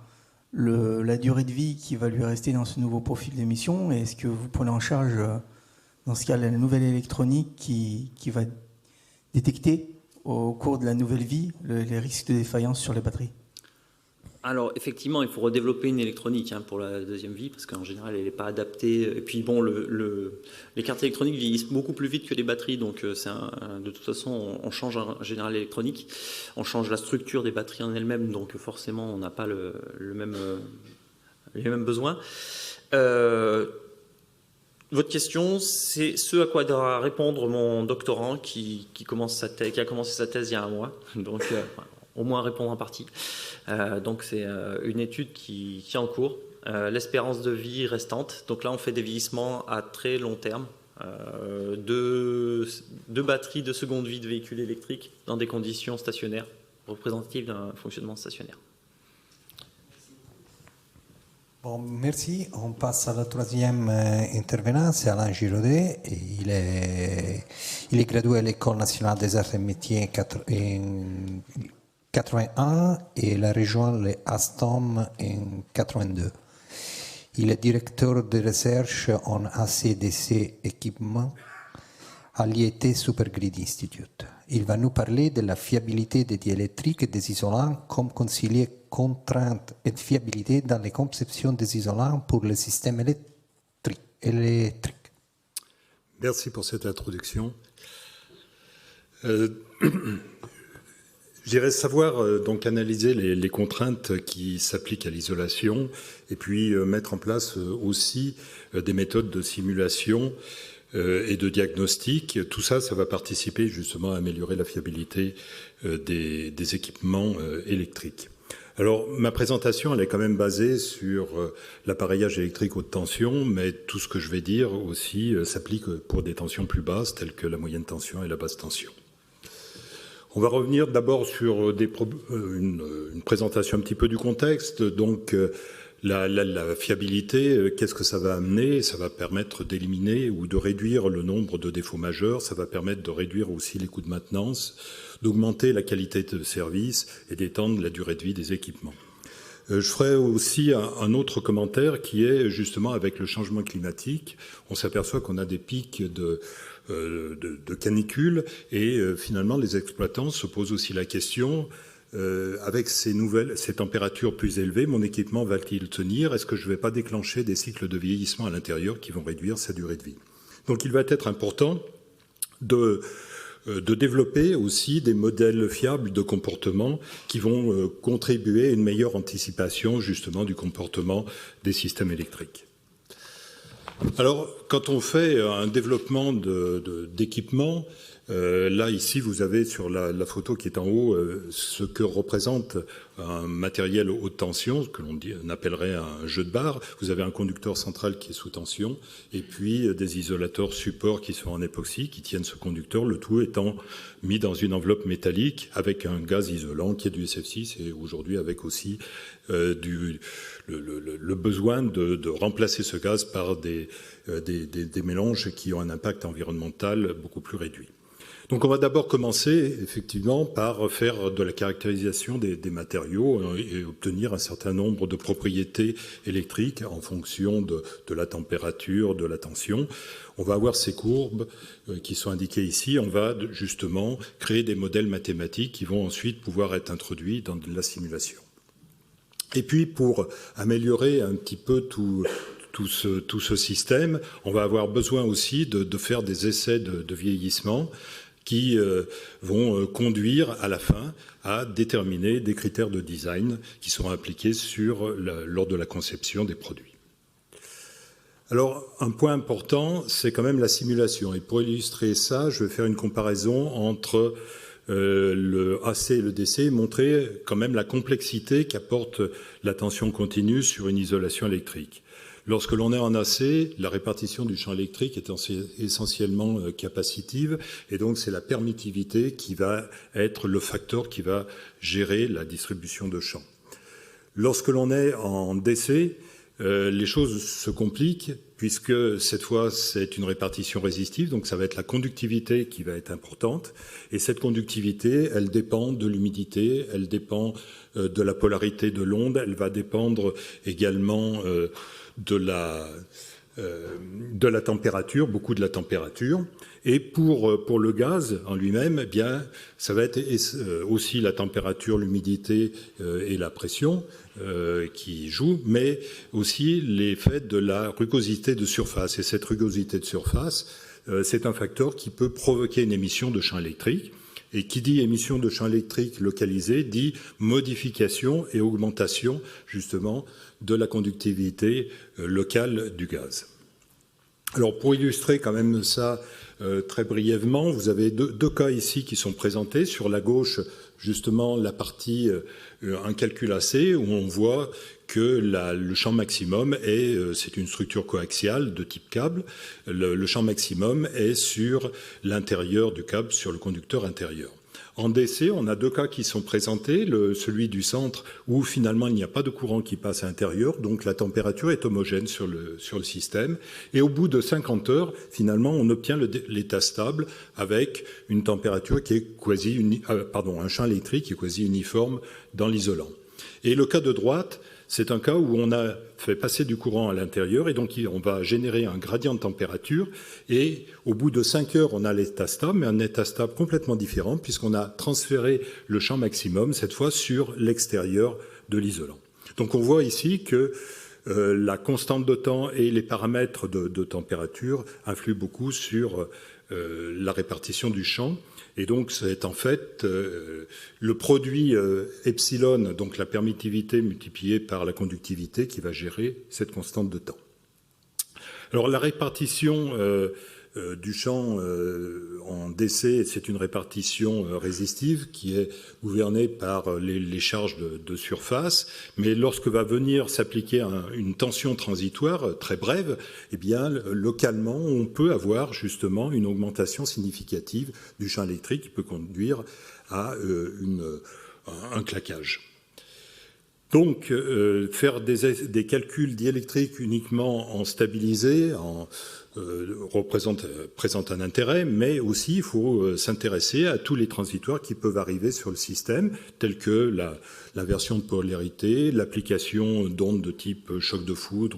Speaker 6: la durée de vie qui va lui rester dans ce nouveau profil de mission? Et est-ce que vous prenez en charge, dans ce cas, la nouvelle électronique qui va détecter au cours de la nouvelle vie les risques de défaillance sur les batteries?
Speaker 4: Alors, effectivement, il faut redévelopper une électronique pour la deuxième vie, parce qu'en général, elle n'est pas adaptée. Et puis, bon, les cartes électroniques vieillissent beaucoup plus vite que les batteries, donc de toute façon, on change en général l'électronique. On change la structure des batteries en elles-mêmes, donc forcément, on n'a pas les mêmes besoins. Votre question, c'est ce à quoi doit répondre mon doctorant qui a commencé sa thèse il y a 1 mois, donc au moins répondre en partie. Donc c'est une étude qui est en cours, l'espérance de vie restante. Donc là, on fait des vieillissements à très long terme de batteries de seconde vie de véhicules électriques dans des conditions stationnaires, représentatives d'un fonctionnement stationnaire.
Speaker 2: Bon, merci. On passe à la 3e intervenant, c'est Alain Giraudet. Il est gradué à l'École nationale des arts et métiers en 81 et il a rejoint le Alstom en 82. Il est directeur de recherche en ACDC équipement à l'IET Supergrid Institute. Il va nous parler de la fiabilité des diélectriques et des isolants, comme concilier contrainte et fiabilité dans les conceptions des isolants pour le système électrique.
Speaker 7: Merci pour cette introduction. J'irais savoir donc analyser les contraintes qui s'appliquent à l'isolation et puis mettre en place aussi des méthodes de simulation et de diagnostic. Tout ça, ça va participer justement à améliorer la fiabilité des équipements électriques. Alors, ma présentation, elle est quand même basée sur l'appareillage électrique haute tension, mais tout ce que je vais dire aussi s'applique pour des tensions plus basses, telles que la moyenne tension et la basse tension. On va revenir d'abord sur une présentation un petit peu du contexte. Donc, la fiabilité, qu'est-ce que ça va amener? Ça va permettre d'éliminer ou de réduire le nombre de défauts majeurs. Ça va permettre de réduire aussi les coûts de maintenance, d'augmenter la qualité de service et d'étendre la durée de vie des équipements. Je ferai aussi un autre commentaire qui est justement avec le changement climatique. On s'aperçoit qu'on a des pics de canicule. Et finalement, les exploitants se posent aussi la question, avec ces températures plus élevées, mon équipement va-t-il tenir? Est-ce que je ne vais pas déclencher des cycles de vieillissement à l'intérieur qui vont réduire sa durée de vie? Donc il va être important de développer aussi des modèles fiables de comportement qui vont contribuer à une meilleure anticipation justement du comportement des systèmes électriques. Alors, quand on fait un développement d'équipement, là, ici, vous avez sur la photo qui est en haut ce que représente un matériel haute tension, que l'on appellerait un jeu de barre. Vous avez un conducteur central qui est sous tension et puis des isolateurs supports qui sont en époxy, qui tiennent ce conducteur, le tout étant mis dans une enveloppe métallique avec un gaz isolant qui est du SF6 et aujourd'hui avec aussi le besoin de remplacer ce gaz par des mélanges qui ont un impact environnemental beaucoup plus réduit. Donc on va d'abord commencer effectivement par faire de la caractérisation des matériaux et obtenir un certain nombre de propriétés électriques en fonction de la température, de la tension. On va avoir ces courbes qui sont indiquées ici. On va justement créer des modèles mathématiques qui vont ensuite pouvoir être introduits dans de la simulation. Et puis pour améliorer un petit peu tout ce système, on va avoir besoin aussi de faire des essais de vieillissement qui vont conduire à la fin à déterminer des critères de design qui seront appliqués lors de la conception des produits. Alors, un point important, c'est quand même la simulation. Et pour illustrer ça, je vais faire une comparaison entre le AC et le DC, montrer quand même la complexité qu'apporte la tension continue sur une isolation électrique. Lorsque l'on est en AC, la répartition du champ électrique est essentiellement capacitive et donc c'est la permittivité qui va être le facteur qui va gérer la distribution de champ. Lorsque l'on est en DC, les choses se compliquent puisque cette fois c'est une répartition résistive, donc ça va être la conductivité qui va être importante et cette conductivité, elle dépend de l'humidité, elle dépend de la polarité de l'onde, elle va dépendre également de la température, beaucoup de la température. Et pour le gaz en lui-même, eh bien, ça va être aussi la température, l'humidité et la pression qui jouent, mais aussi l'effet de la rugosité de surface. Et cette rugosité de surface, c'est un facteur qui peut provoquer une émission de champ électrique. Et qui dit émission de champ électrique localisé dit modification et augmentation justement de la conductivité locale du gaz. Alors pour illustrer quand même ça très brièvement, vous avez deux cas ici qui sont présentés. Sur la gauche, justement, la partie un calcul AC où on voit que le champ maximum c'est une structure coaxiale de type câble. Le champ maximum est sur l'intérieur du câble, sur le conducteur intérieur. En DC, on a deux cas qui sont présentés, celui du centre où finalement il n'y a pas de courant qui passe à l'intérieur, donc la température est homogène sur le système. Et au bout de 50 heures, finalement, on obtient l'état stable avec une température qui est un champ électrique qui est quasi uniforme dans l'isolant. Et le cas de droite, c'est un cas où on a fait passer du courant à l'intérieur et donc on va générer un gradient de température et au bout de 5 heures, on a l'état stable, mais un état stable complètement différent puisqu'on a transféré le champ maximum, cette fois sur l'extérieur de l'isolant. Donc on voit ici que la constante de temps et les paramètres de température influent beaucoup sur la répartition du champ. Et donc, c'est en fait le produit epsilon, donc la permittivité multipliée par la conductivité, qui va gérer cette constante de temps. Alors, la répartition du champ en DC, c'est une répartition résistive qui est gouvernée par les charges de surface, mais lorsque va venir s'appliquer une tension transitoire très brève, eh bien, localement, on peut avoir justement une augmentation significative du champ électrique qui peut conduire à un claquage. Donc, faire des calculs diélectriques uniquement en stabilisé, présente un intérêt, mais aussi il faut s'intéresser à tous les transitoires qui peuvent arriver sur le système, tels que l'inversion de polarité, l'application d'ondes de type choc de foudre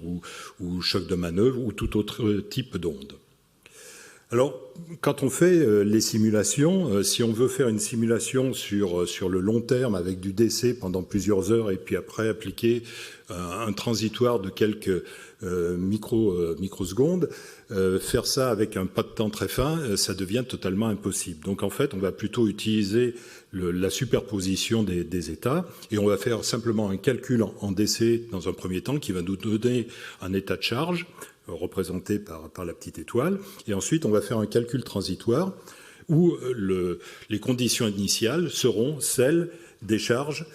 Speaker 7: ou choc de manœuvre ou tout autre type d'onde. Alors, quand on fait les simulations, si on veut faire une simulation sur le long terme avec du DC pendant plusieurs heures et puis après appliquer un transitoire de quelques microsecondes, faire ça avec un pas de temps très fin, ça devient totalement impossible. Donc en fait, on va plutôt utiliser la superposition des états et on va faire simplement un calcul en DC dans un premier temps qui va nous donner un état de charge représenté par la petite étoile, et ensuite on va faire un calcul transitoire où les conditions initiales seront celles des charges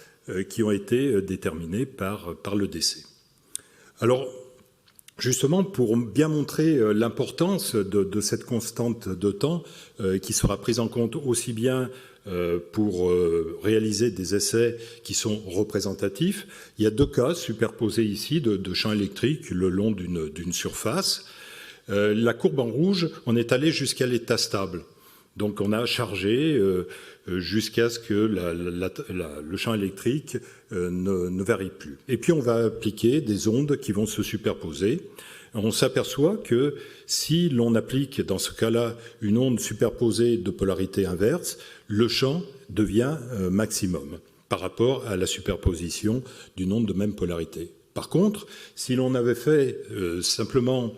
Speaker 7: qui ont été déterminées par le DC. Alors, justement, pour bien montrer l'importance de cette constante de temps qui sera prise en compte aussi bien pour réaliser des essais qui sont représentatifs, il y a deux cas superposés ici de champs électriques le long d'une surface. La courbe en rouge, on est allé jusqu'à l'état stable. Donc on a chargé jusqu'à ce que le champ électrique ne varie plus. Et puis on va appliquer des ondes qui vont se superposer. On s'aperçoit que si l'on applique dans ce cas-là une onde superposée de polarité inverse, le champ devient maximum par rapport à la superposition d'une onde de même polarité. Par contre, si l'on avait fait simplement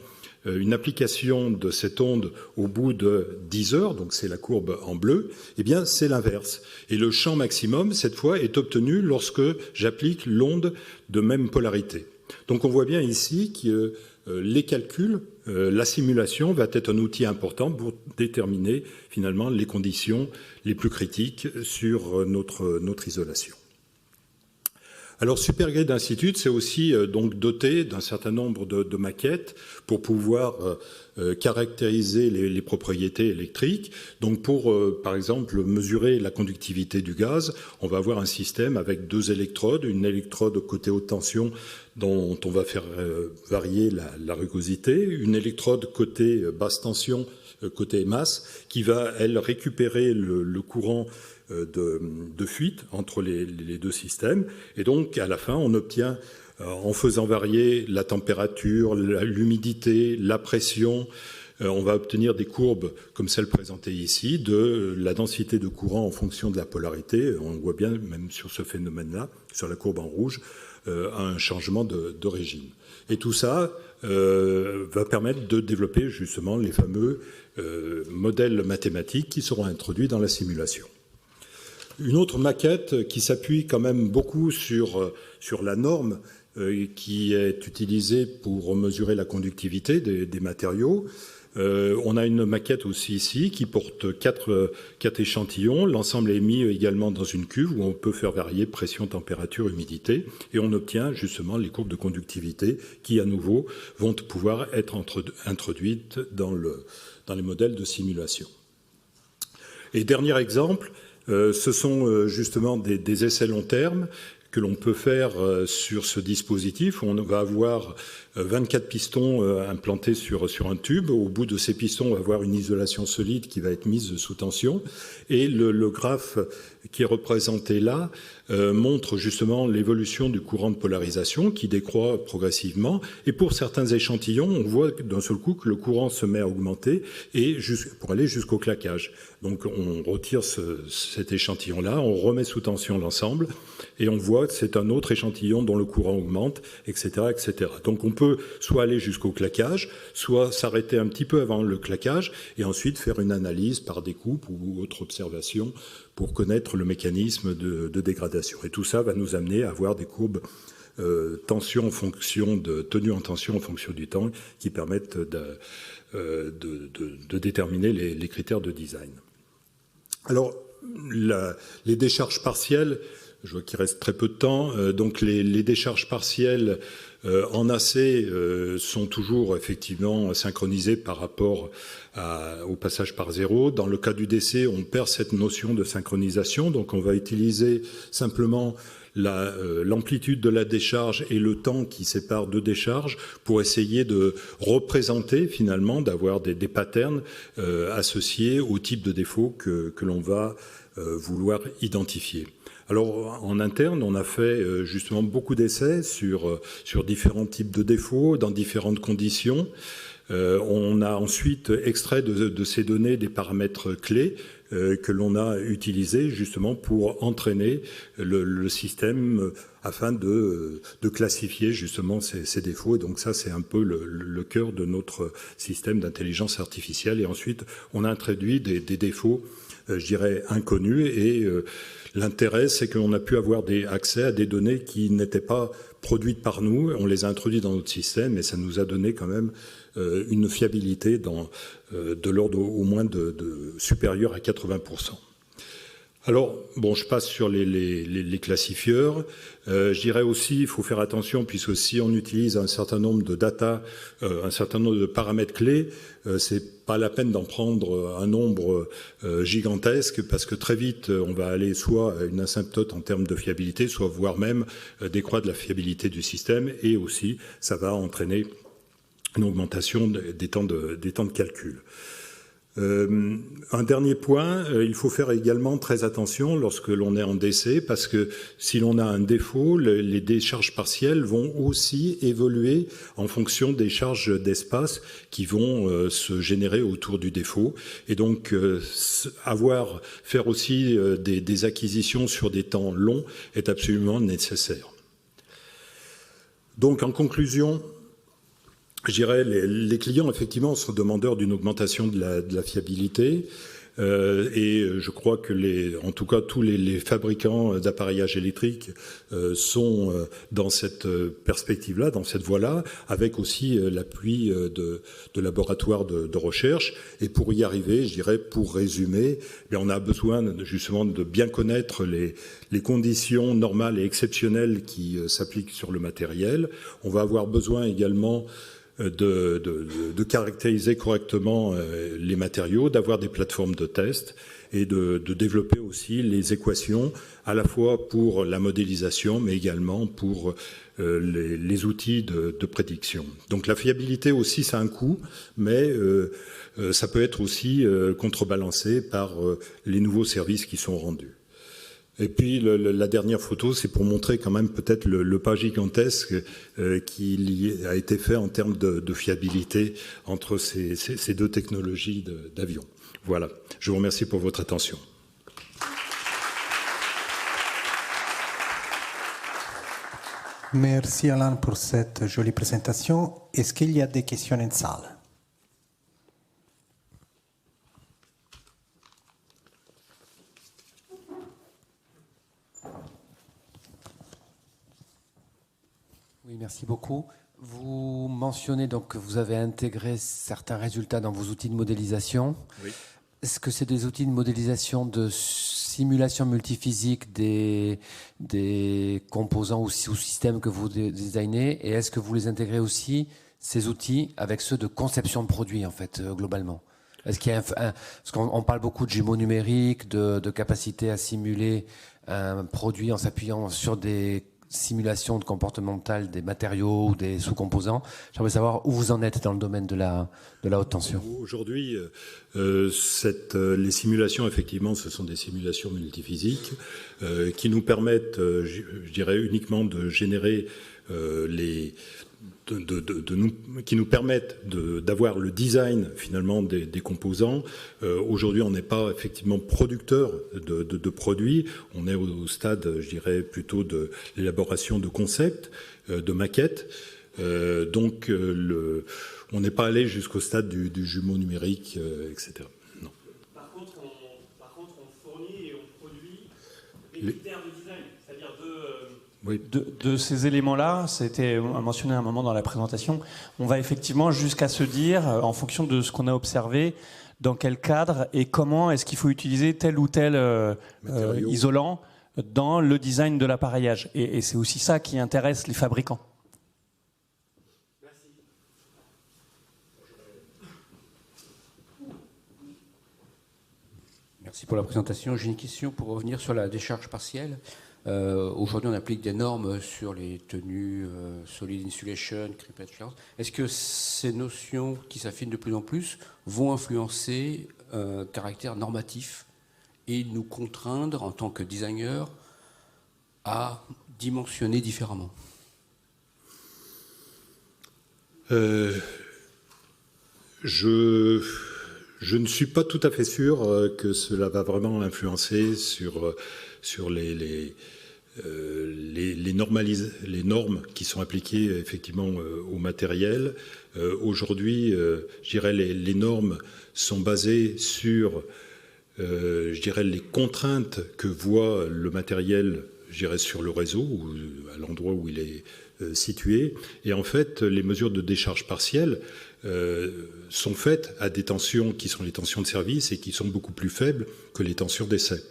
Speaker 7: une application de cette onde au bout de 10 heures, donc c'est la courbe en bleu, eh bien c'est l'inverse. Et le champ maximum, cette fois, est obtenu lorsque j'applique l'onde de même polarité. Donc on voit bien ici que les calculs, la simulation va être un outil important pour déterminer finalement les conditions les plus critiques sur notre isolation. Alors Supergrid Institute s'est aussi donc doté d'un certain nombre de maquettes pour pouvoir caractériser les propriétés électriques. Donc pour, par exemple, mesurer la conductivité du gaz, on va avoir un système avec deux électrodes, une électrode côté haute tension dont on va faire varier la rugosité, une électrode côté basse tension, côté masse, qui va, elle, récupérer le courant de fuite entre les deux systèmes. Et donc, à la fin, on obtient, en faisant varier la température, l'humidité, la pression, on va obtenir des courbes comme celle présentée ici, de la densité de courant en fonction de la polarité. On voit bien, même sur ce phénomène-là, sur la courbe en rouge, un changement de régime. Et tout ça va permettre de développer justement les fameux modèles mathématiques qui seront introduits dans la simulation. Une autre maquette qui s'appuie quand même beaucoup sur la norme qui est utilisée pour mesurer la conductivité des matériaux. On a une maquette aussi ici qui porte quatre échantillons. L'ensemble est mis également dans une cuve où on peut faire varier pression, température, humidité. Et on obtient justement les courbes de conductivité qui, à nouveau, vont pouvoir être introduites dans les modèles de simulation. Et dernier exemple, ce sont justement des essais long terme que l'on peut faire sur ce dispositif. On va avoir 24 pistons implantés sur un tube. Au bout de ces pistons, on va avoir une isolation solide qui va être mise sous tension. Et le graphe qui est représenté là montre justement l'évolution du courant de polarisation qui décroît progressivement. Et pour certains échantillons, on voit d'un seul coup que le courant se met à augmenter et pour aller jusqu'au claquage. Donc on retire cet échantillon-là, on remet sous tension l'ensemble et on voit que c'est un autre échantillon dont le courant augmente, etc., etc. Donc on peut soit aller jusqu'au claquage, soit s'arrêter un petit peu avant le claquage et ensuite faire une analyse par découpe ou autre observation pour connaître le mécanisme de dégradation. Et tout ça va nous amener à avoir des courbes tenue en tension en fonction du temps qui permettent de déterminer les critères de design. Alors, les décharges partielles, je vois qu'il reste très peu de temps, donc les décharges partielles en AC sont toujours effectivement synchronisées par rapport au passage par zéro. Dans le cas du DC, on perd cette notion de synchronisation, donc on va utiliser simplement l'amplitude de la décharge et le temps qui sépare deux décharges pour essayer de représenter finalement, d'avoir des patterns associés au type de défaut que l'on va vouloir identifier. Alors en interne, on a fait justement beaucoup d'essais sur différents types de défauts, dans différentes conditions. On a ensuite extrait de ces données des paramètres clés que l'on a utilisés justement pour entraîner le système afin de classifier justement ces défauts. Et donc ça, c'est un peu le cœur de notre système d'intelligence artificielle. Et ensuite, on a introduit des défauts, je dirais, inconnus. Et l'intérêt, c'est qu'on a pu avoir accès à des données qui n'étaient pas produites par nous. On les a introduites dans notre système et ça nous a donné quand même une fiabilité de l'ordre au moins supérieure à 80%. Alors, bon, je passe sur les classifieurs. Je dirais aussi, il faut faire attention, puisque si on utilise un certain nombre de data, un certain nombre de paramètres clés, c'est pas la peine d'en prendre un nombre gigantesque, parce que très vite, on va aller soit à une asymptote en termes de fiabilité, soit voire même décroître la fiabilité du système, et aussi, ça va entraîner une augmentation des temps de calcul. Un dernier point, il faut faire également très attention lorsque l'on est en DC, parce que si l'on a un défaut, les décharges partielles vont aussi évoluer en fonction des charges d'espace qui vont se générer autour du défaut. Et donc, faire aussi des acquisitions sur des temps longs est absolument nécessaire. Donc, en conclusion, je dirais, les clients, effectivement, sont demandeurs d'une augmentation de la fiabilité. Et je crois que en tout cas, tous les fabricants d'appareillage électrique sont dans cette perspective-là, dans cette voie-là, avec aussi l'appui de laboratoires de recherche. Et pour y arriver, je dirais, pour résumer, on a besoin justement de bien connaître les conditions normales et exceptionnelles qui s'appliquent sur le matériel. On va avoir besoin également de caractériser correctement les matériaux, d'avoir des plateformes de test et de développer aussi les équations à la fois pour la modélisation mais également pour les outils de prédiction. Donc la fiabilité aussi, ça a un coût, mais ça peut être aussi contrebalancé par les nouveaux services qui sont rendus. Et puis la dernière photo, c'est pour montrer quand même peut-être le pas gigantesque qui a été fait en termes de fiabilité entre ces deux technologies d'avion. Voilà, je vous remercie pour votre attention.
Speaker 2: Merci Alain pour cette jolie présentation. Est-ce qu'il y a des questions en salle?
Speaker 1: Oui, merci beaucoup. Vous mentionnez donc que vous avez intégré certains résultats dans vos outils de modélisation.
Speaker 7: Oui.
Speaker 1: Est-ce que c'est des outils de modélisation de simulation multiphysique des composants ou sous-systèmes que vous designez? Et est-ce que vous les intégrez aussi, ces outils, avec ceux de conception de produits, en fait, globalement? Est-ce qu'il y a parce qu'on parle beaucoup de jumeaux numériques, de capacité à simuler un produit en s'appuyant sur des simulation de comportementale des matériaux ou des sous-composants. J'aimerais savoir où vous en êtes dans le domaine de la haute tension.
Speaker 7: Aujourd'hui, les simulations, effectivement, ce sont des simulations multiphysiques qui nous permettent, je dirais, uniquement de générer qui nous permettent d'avoir le design finalement des composants. Aujourd'hui, on n'est pas effectivement producteur de produits. On est au stade, je dirais, plutôt de l'élaboration de concepts, de maquettes. Donc, on n'est pas allé jusqu'au stade du jumeau numérique, etc. Non.
Speaker 8: Par contre, on fournit et on produit des critères de design, c'est-à-dire
Speaker 7: oui.
Speaker 8: de ces éléments-là, c'était mentionné à un moment dans la présentation, on va effectivement jusqu'à se dire, en fonction de ce qu'on a observé, dans quel cadre et comment est-ce qu'il faut utiliser tel ou tel isolant dans le design de l'appareillage. Et c'est aussi ça qui intéresse les fabricants.
Speaker 9: Merci. Merci pour la présentation. J'ai une question pour revenir sur la décharge partielle. Aujourd'hui, on applique des normes sur les tenues solid insulation, crimped cloth. Est-ce que ces notions qui s'affinent de plus en plus vont influencer caractère normatif et nous contraindre en tant que designer à dimensionner différemment?
Speaker 7: Je ne suis pas tout à fait sûr que cela va vraiment influencer sur les normes qui sont appliquées effectivement au matériel. Aujourd'hui, je dirais les normes sont basées sur je dirais les contraintes que voit le matériel, je dirais, sur le réseau ou à l'endroit où il est situé. Et en fait, les mesures de décharge partielle sont faites à des tensions qui sont les tensions de service et qui sont beaucoup plus faibles que les tensions d'essai.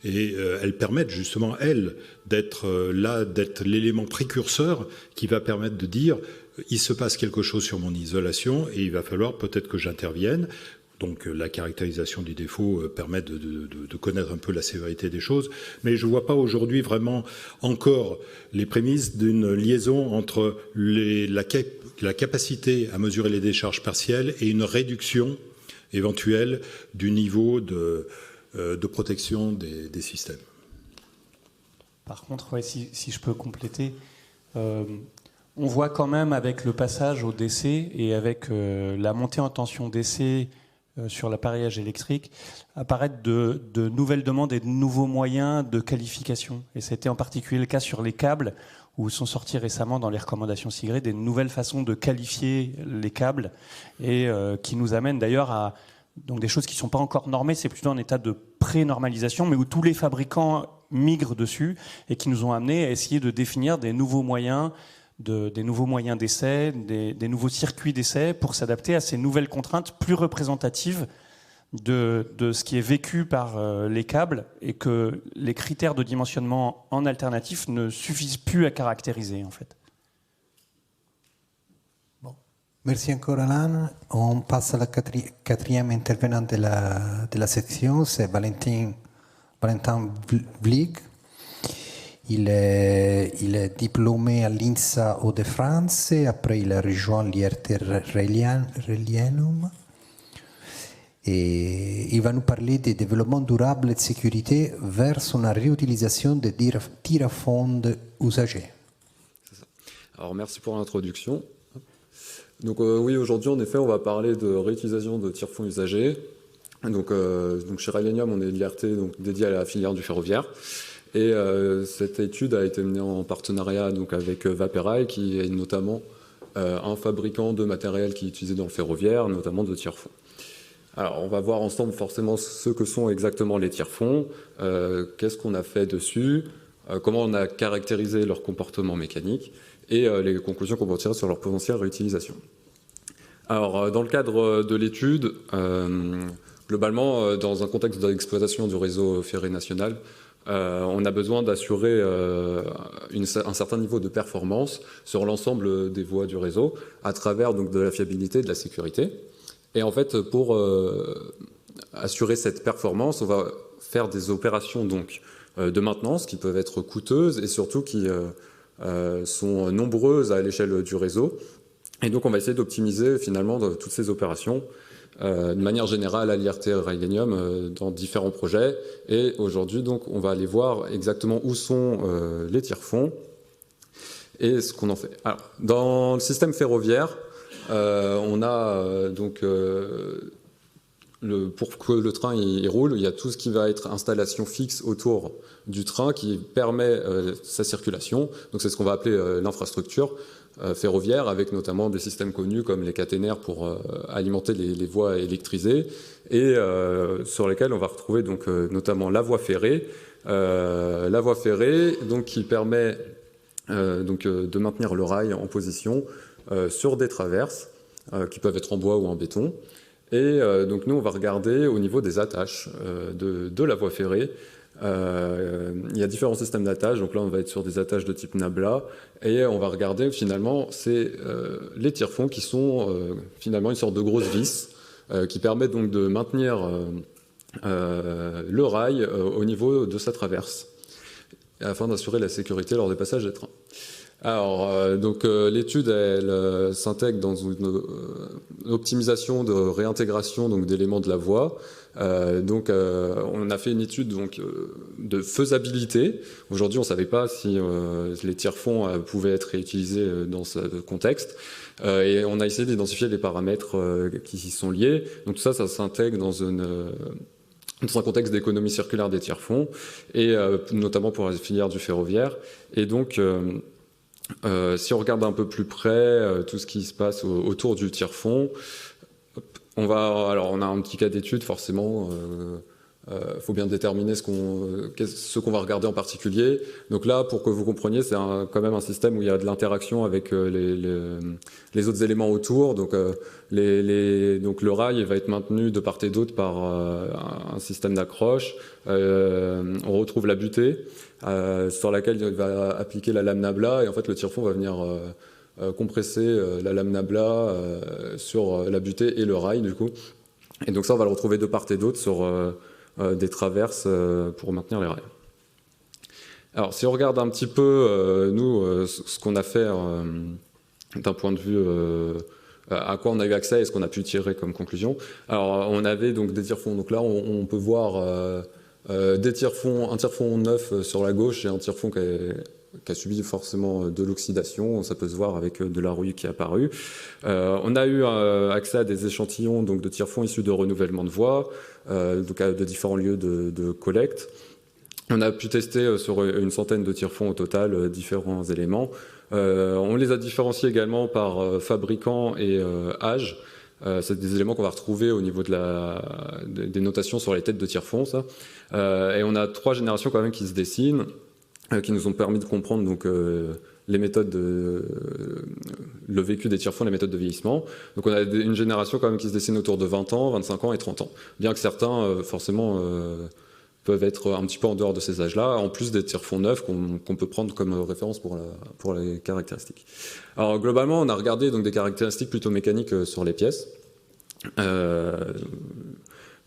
Speaker 7: Et elles permettent justement, elles, d'être l'élément précurseur qui va permettre de dire il se passe quelque chose sur mon isolation et il va falloir peut-être que j'intervienne. Donc la caractérisation du défaut permet de connaître un peu la sévérité des choses. Mais je ne vois pas aujourd'hui vraiment encore les prémices d'une liaison entre la capacité à mesurer les décharges partielles et une réduction éventuelle du niveau de protection des systèmes.
Speaker 8: Par contre, ouais, si je peux compléter, on voit quand même avec le passage au DC et avec la montée en tension DC sur l'appareillage électrique, apparaître de nouvelles demandes et de nouveaux moyens de qualification. Et c'était en particulier le cas sur les câbles, où sont sortis récemment dans les recommandations SIGRE des nouvelles façons de qualifier les câbles, et qui nous amènent d'ailleurs à donc des choses qui ne sont pas encore normées, c'est plutôt en état de pré-normalisation, mais où tous les fabricants migrent dessus, et qui nous ont amenés à essayer de définir des nouveaux moyens d'essai, des nouveaux circuits d'essai pour s'adapter à ces nouvelles contraintes plus représentatives de ce qui est vécu par les câbles et que les critères de dimensionnement en alternatif ne suffisent plus à caractériser en fait.
Speaker 2: Bon. Merci encore Alain. On passe à la quatrième intervenant de la section, c'est Valentin Vlig. Il est diplômé à l'INSA Hauts-de-France, après il a rejoint l'IRT Relienum. Et il va nous parler des développements durables et de sécurité vers une réutilisation des tire-fonds usagés.
Speaker 10: Alors merci pour l'introduction. Donc oui, aujourd'hui en effet on va parler de réutilisation de tire-fonds usagés. Donc chez Relienum on est l'IRT dédié à la filière du ferroviaire. Et cette étude a été menée en partenariat donc, avec Vaperail, qui est notamment un fabricant de matériel qui est utilisé dans le ferroviaire, notamment de tire-fonds. Alors, on va voir ensemble forcément ce que sont exactement les tire-fonds, qu'est-ce qu'on a fait dessus, comment on a caractérisé leur comportement mécanique et les conclusions qu'on peut tirer sur leur potentielle réutilisation. Alors, dans le cadre de l'étude, globalement, dans un contexte d'exploitation du réseau ferré national, on a besoin d'assurer un certain niveau de performance sur l'ensemble des voies du réseau à travers donc, de la fiabilité et de la sécurité. Et en fait, pour assurer cette performance, on va faire des opérations donc, de maintenance qui peuvent être coûteuses et surtout qui sont nombreuses à l'échelle du réseau. Et donc on va essayer d'optimiser finalement toutes ces opérations de manière générale à l'IRT Relienum dans différents projets. Et aujourd'hui, donc, on va aller voir exactement où sont les tire-fonds et ce qu'on en fait. Alors, dans le système ferroviaire, on a donc pour que le train il roule, il y a tout ce qui va être installation fixe autour du train qui permet sa circulation. Donc c'est ce qu'on va appeler l'infrastructure ferroviaire, avec notamment des systèmes connus comme les caténaires pour alimenter les voies électrisées, et sur lesquels on va retrouver donc notamment la voie ferrée donc qui permet de maintenir le rail en position sur des traverses qui peuvent être en bois ou en béton. Et donc nous on va regarder au niveau des attaches de la voie ferrée. Il y a différents systèmes d'attaches, donc là on va être sur des attaches de type Nabla, et on va regarder finalement c'est les tire-fonds qui sont finalement une sorte de grosse vis qui permettent donc de maintenir le rail au niveau de sa traverse afin d'assurer la sécurité lors des passages des trains. Alors, l'étude, elle s'intègre dans une optimisation de réintégration donc d'éléments de la voie. On a fait une étude de faisabilité. Aujourd'hui, on ne savait pas si les tiers-fonds pouvaient être réutilisés dans ce contexte. Et on a essayé d'identifier les paramètres qui y sont liés. Donc tout ça s'intègre dans un contexte d'économie circulaire des tiers-fonds, et notamment pour la filière du ferroviaire. Et donc, si on regarde un peu plus près tout ce qui se passe autour du tiers-fonds, on a un petit cas d'étude forcément. Faut bien déterminer ce qu'on va regarder en particulier. Donc là, pour que vous compreniez, c'est quand même un système où il y a de l'interaction avec les autres éléments autour. Donc, le rail va être maintenu de part et d'autre par un système d'accroche. On retrouve la butée sur laquelle il va appliquer la lame nabla, et en fait le tire-fond va venir compresser la lame nabla sur la butée et le rail du coup. Et donc ça, on va le retrouver de part et d'autre sur des traverses pour maintenir les rails. Alors si on regarde un petit peu ce qu'on a fait d'un point de vue à quoi on a eu accès et ce qu'on a pu tirer comme conclusion. Alors on avait donc des tire-fonds. Donc là on peut voir des tire-fonds, un tire-fond neuf sur la gauche et un tire-fond qui a subi forcément de l'oxydation. Ça peut se voir avec de la rouille qui est apparue. On a eu accès à des échantillons donc, de tire-fonds issus de renouvellement de voies, donc à de différents lieux de collecte. On a pu tester sur une centaine de tire-fonds au total différents éléments. On les a différenciés également par fabricant et âge. C'est des éléments qu'on va retrouver au niveau des notations sur les têtes de tire-fonds. Et on a 3 générations quand même qui se dessinent, qui nous ont permis de comprendre donc, les méthodes le vécu des tire-fonds, les méthodes de vieillissement. Donc on a une génération quand même qui se dessine autour de 20 ans, 25 ans et 30 ans. Bien que certains, forcément, peuvent être un petit peu en dehors de ces âges-là, en plus des tire-fonds neufs qu'on peut prendre comme référence pour les caractéristiques. Alors globalement, on a regardé donc, des caractéristiques plutôt mécaniques sur les pièces.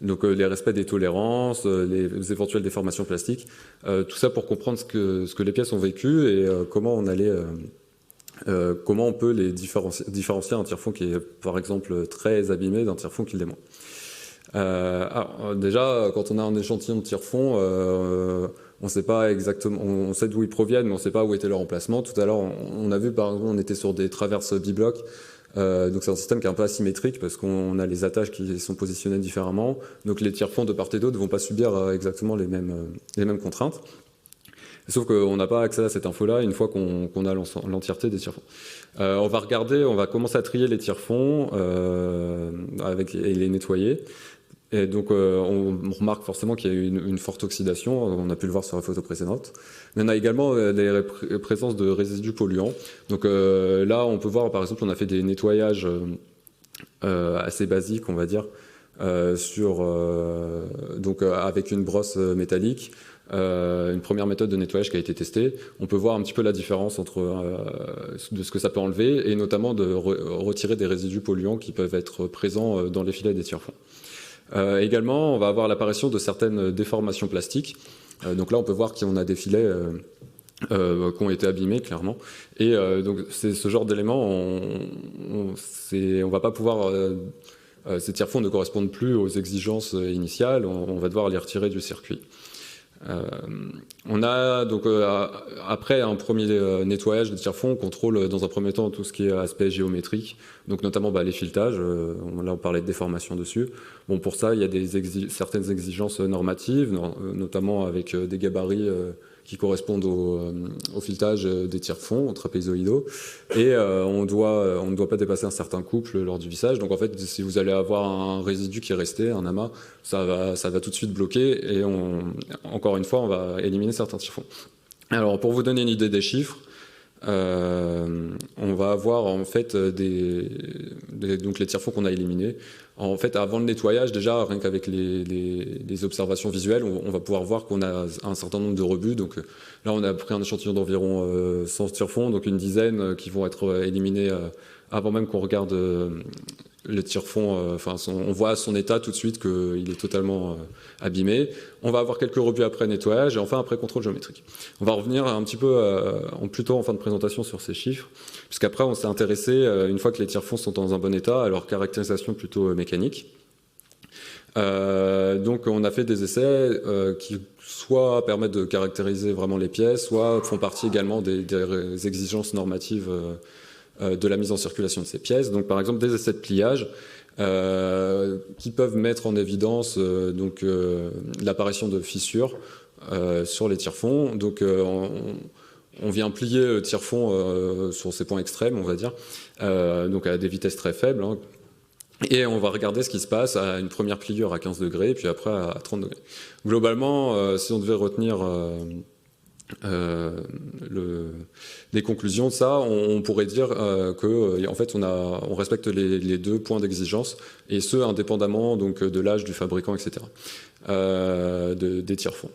Speaker 10: Donc les respects des tolérances, les éventuelles déformations plastiques, tout ça pour comprendre ce que les pièces ont vécu et comment on peut les différencier un tire-fond qui est par exemple très abîmé d'un tire-fond qui l'est moins. Alors, déjà, quand on a un échantillon de tire-fond, on sait pas exactement, on sait d'où ils proviennent, mais on sait pas où était leur emplacement. Tout à l'heure, on a vu par exemple, on était sur des traverses biblocs. Donc c'est un système qui est un peu asymétrique parce qu'on a les attaches qui sont positionnées différemment. Donc les tire-fonds de part et d'autre ne vont pas subir exactement les mêmes contraintes. Sauf qu'on n'a pas accès à cette info-là une fois qu'on a l'entièreté des tire-fonds. On va commencer à trier les tire-fonds et les nettoyer. Et donc on remarque forcément qu'il y a eu une forte oxydation, on a pu le voir sur la photo précédente. Mais on a également des présences de résidus polluants. Donc là on peut voir par exemple on a fait des nettoyages assez basiques on va dire, avec une brosse métallique. Une première méthode de nettoyage qui a été testée. On peut voir un petit peu la différence de ce que ça peut enlever et notamment de retirer des résidus polluants qui peuvent être présents dans les filets des tire-fonds. Également, on va avoir l'apparition de certaines déformations plastiques. Donc là, on peut voir qu'on a des filets qui ont été abîmés, clairement. Et donc, c'est ce genre d'éléments, on va pas pouvoir... ces tire-fonds ne correspondent plus aux exigences initiales, on va devoir les retirer du circuit. On a donc après un premier nettoyage de tire-fonds, on contrôle dans un premier temps tout ce qui est aspect géométrique, donc notamment les filetages. Là on parlait de déformation dessus. Bon, pour ça il y a certaines exigences normatives, notamment avec des gabarits qui correspondent au filetage des tire-fonds trapézoïdaux, et on ne doit pas dépasser un certain couple lors du vissage. Donc en fait, si vous allez avoir un résidu qui est resté, un amas, ça va tout de suite bloquer, et encore une fois, on va éliminer certains tire-fonds. Alors pour vous donner une idée des chiffres, on va avoir en fait donc les tire-fonds qu'on a éliminés. En fait, avant le nettoyage, déjà, rien qu'avec les observations visuelles, on va pouvoir voir qu'on a un certain nombre de rebuts. Donc là, on a pris un échantillon d'environ 100 tire-fonds, donc une dizaine qui vont être éliminés avant même qu'on regarde le tire-fond, on voit à son état tout de suite qu'il est totalement abîmé. On va avoir quelques rebuts après nettoyage et enfin après contrôle géométrique. On va revenir un petit peu plutôt en fin de présentation sur ces chiffres, puisqu'après on s'est intéressé, une fois que les tire-fonds sont dans un bon état, à leur caractérisation plutôt mécanique. Donc on a fait des essais qui soit permettent de caractériser vraiment les pièces, soit font partie également des exigences normatives de la mise en circulation de ces pièces. Donc par exemple des essais de pliage qui peuvent mettre en évidence l'apparition de fissures sur les tire-fonds. Donc on vient plier le tire-fond sur ses points extrêmes, on va dire, donc à des vitesses très faibles, hein. Et on va regarder ce qui se passe à une première pliure à 15 degrés, puis après à 30 degrés. Globalement, si on devait retenir les conclusions de ça, on pourrait dire que en fait on respecte les 2 points d'exigence, et ce indépendamment donc de l'âge du fabricant, etc. Des tire-fonds.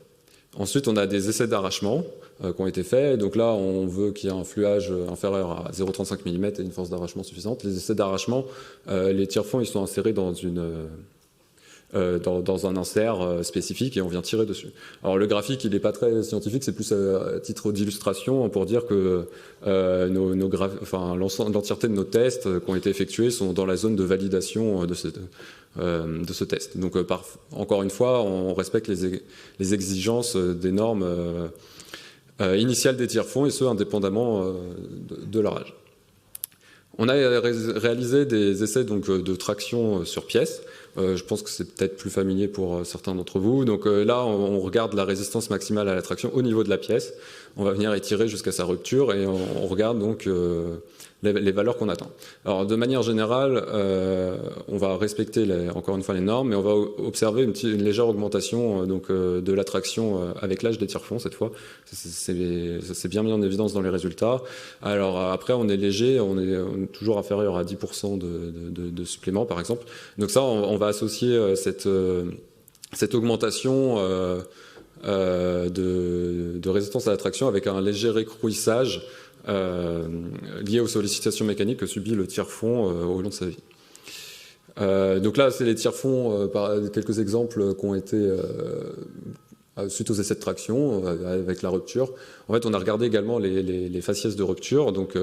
Speaker 10: Ensuite, on a des essais d'arrachement qui ont été faits. Donc là, on veut qu'il y ait un fluage inférieur à 0,35 mm et une force d'arrachement suffisante. Les essais d'arrachement, les tire-fonds, ils sont insérés dans un insert spécifique et on vient tirer dessus. Alors le graphique, il n'est pas très scientifique, c'est plus à titre d'illustration pour dire que l'entièreté de nos tests qui ont été effectués sont dans la zone de validation de ce test. Donc encore une fois, on respecte les exigences des normes initiales des tire-fonds, et ce indépendamment de leur âge. On a réalisé des essais donc, de traction sur pièce. Je pense que c'est peut-être plus familier pour certains d'entre vous. Donc là, on regarde la résistance maximale à la traction au niveau de la pièce. On va venir étirer jusqu'à sa rupture et on regarde donc les valeurs qu'on attend. Alors de manière générale, on va respecter encore une fois les normes, mais on va observer une légère augmentation de la traction avec l'âge des tire-fonds cette fois. C'est bien mis en évidence dans les résultats. Alors après, on est léger, on est toujours inférieur à 10% de supplément par exemple. Donc ça, on va associer cette augmentation de résistance à la traction avec un léger récrouissage lié aux sollicitations mécaniques que subit le tire-fond au long de sa vie. Donc là, c'est les tire-fonds, par quelques exemples qui ont été suite aux essais de traction avec la rupture. En fait, on a regardé également les faciès de rupture, donc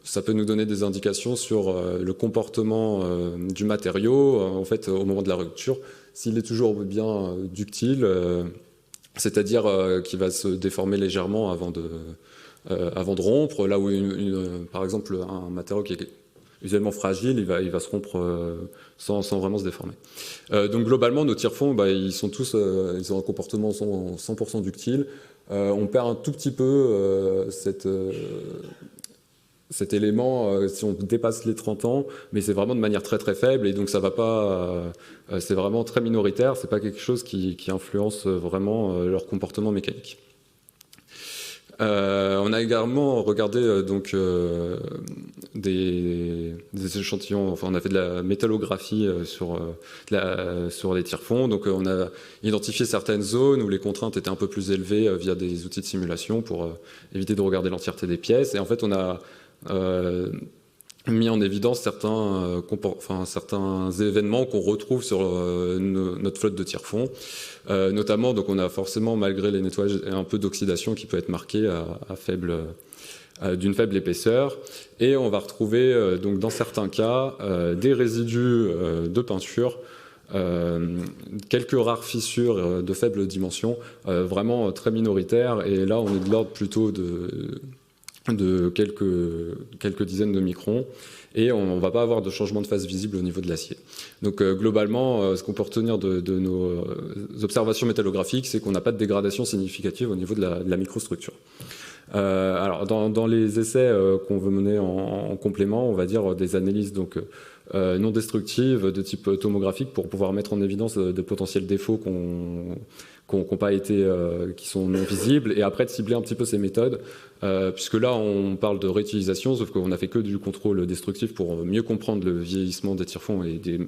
Speaker 10: ça peut nous donner des indications sur le comportement du matériau en fait au moment de la rupture, s'il est toujours bien ductile, c'est-à-dire qu'il va se déformer légèrement avant de rompre, là où par exemple un matériau qui est usuellement fragile, il va se rompre sans vraiment se déformer. Donc globalement, nos tire-fonds, ils sont tous, ils ont un comportement 100% ductile. On perd un tout petit peu cet élément si on dépasse les 30 ans, mais c'est vraiment de manière très très faible, et donc ça va pas, c'est vraiment très minoritaire, c'est pas quelque chose qui influence vraiment leur comportement mécanique. On a également regardé des échantillons, enfin on a fait de la métallographie sur les tire-fonds, donc on a identifié certaines zones où les contraintes étaient un peu plus élevées via des outils de simulation pour éviter de regarder l'entièreté des pièces, et en fait on a mis en évidence certains événements qu'on retrouve sur notre flotte de tire-fonds. Notamment, donc on a forcément, malgré les nettoyages, un peu d'oxydation qui peut être marquée d'une faible épaisseur. Et on va retrouver, donc dans certains cas, des résidus de peinture, quelques rares fissures de faible dimension, vraiment très minoritaires. Et là, on est de l'ordre plutôt de quelques dizaines de microns, et on ne va pas avoir de changement de phase visible au niveau de l'acier. Donc globalement, ce qu'on peut retenir de nos observations métallographiques, c'est qu'on n'a pas de dégradation significative au niveau de la microstructure. Alors dans les essais qu'on veut mener en complément, on va dire des analyses donc non destructives de type tomographique pour pouvoir mettre en évidence de potentiels défauts qui sont non visibles, et après de cibler un petit peu ces méthodes, puisque là on parle de réutilisation, sauf qu'on a fait que du contrôle destructif pour mieux comprendre le vieillissement des tire-fonds et des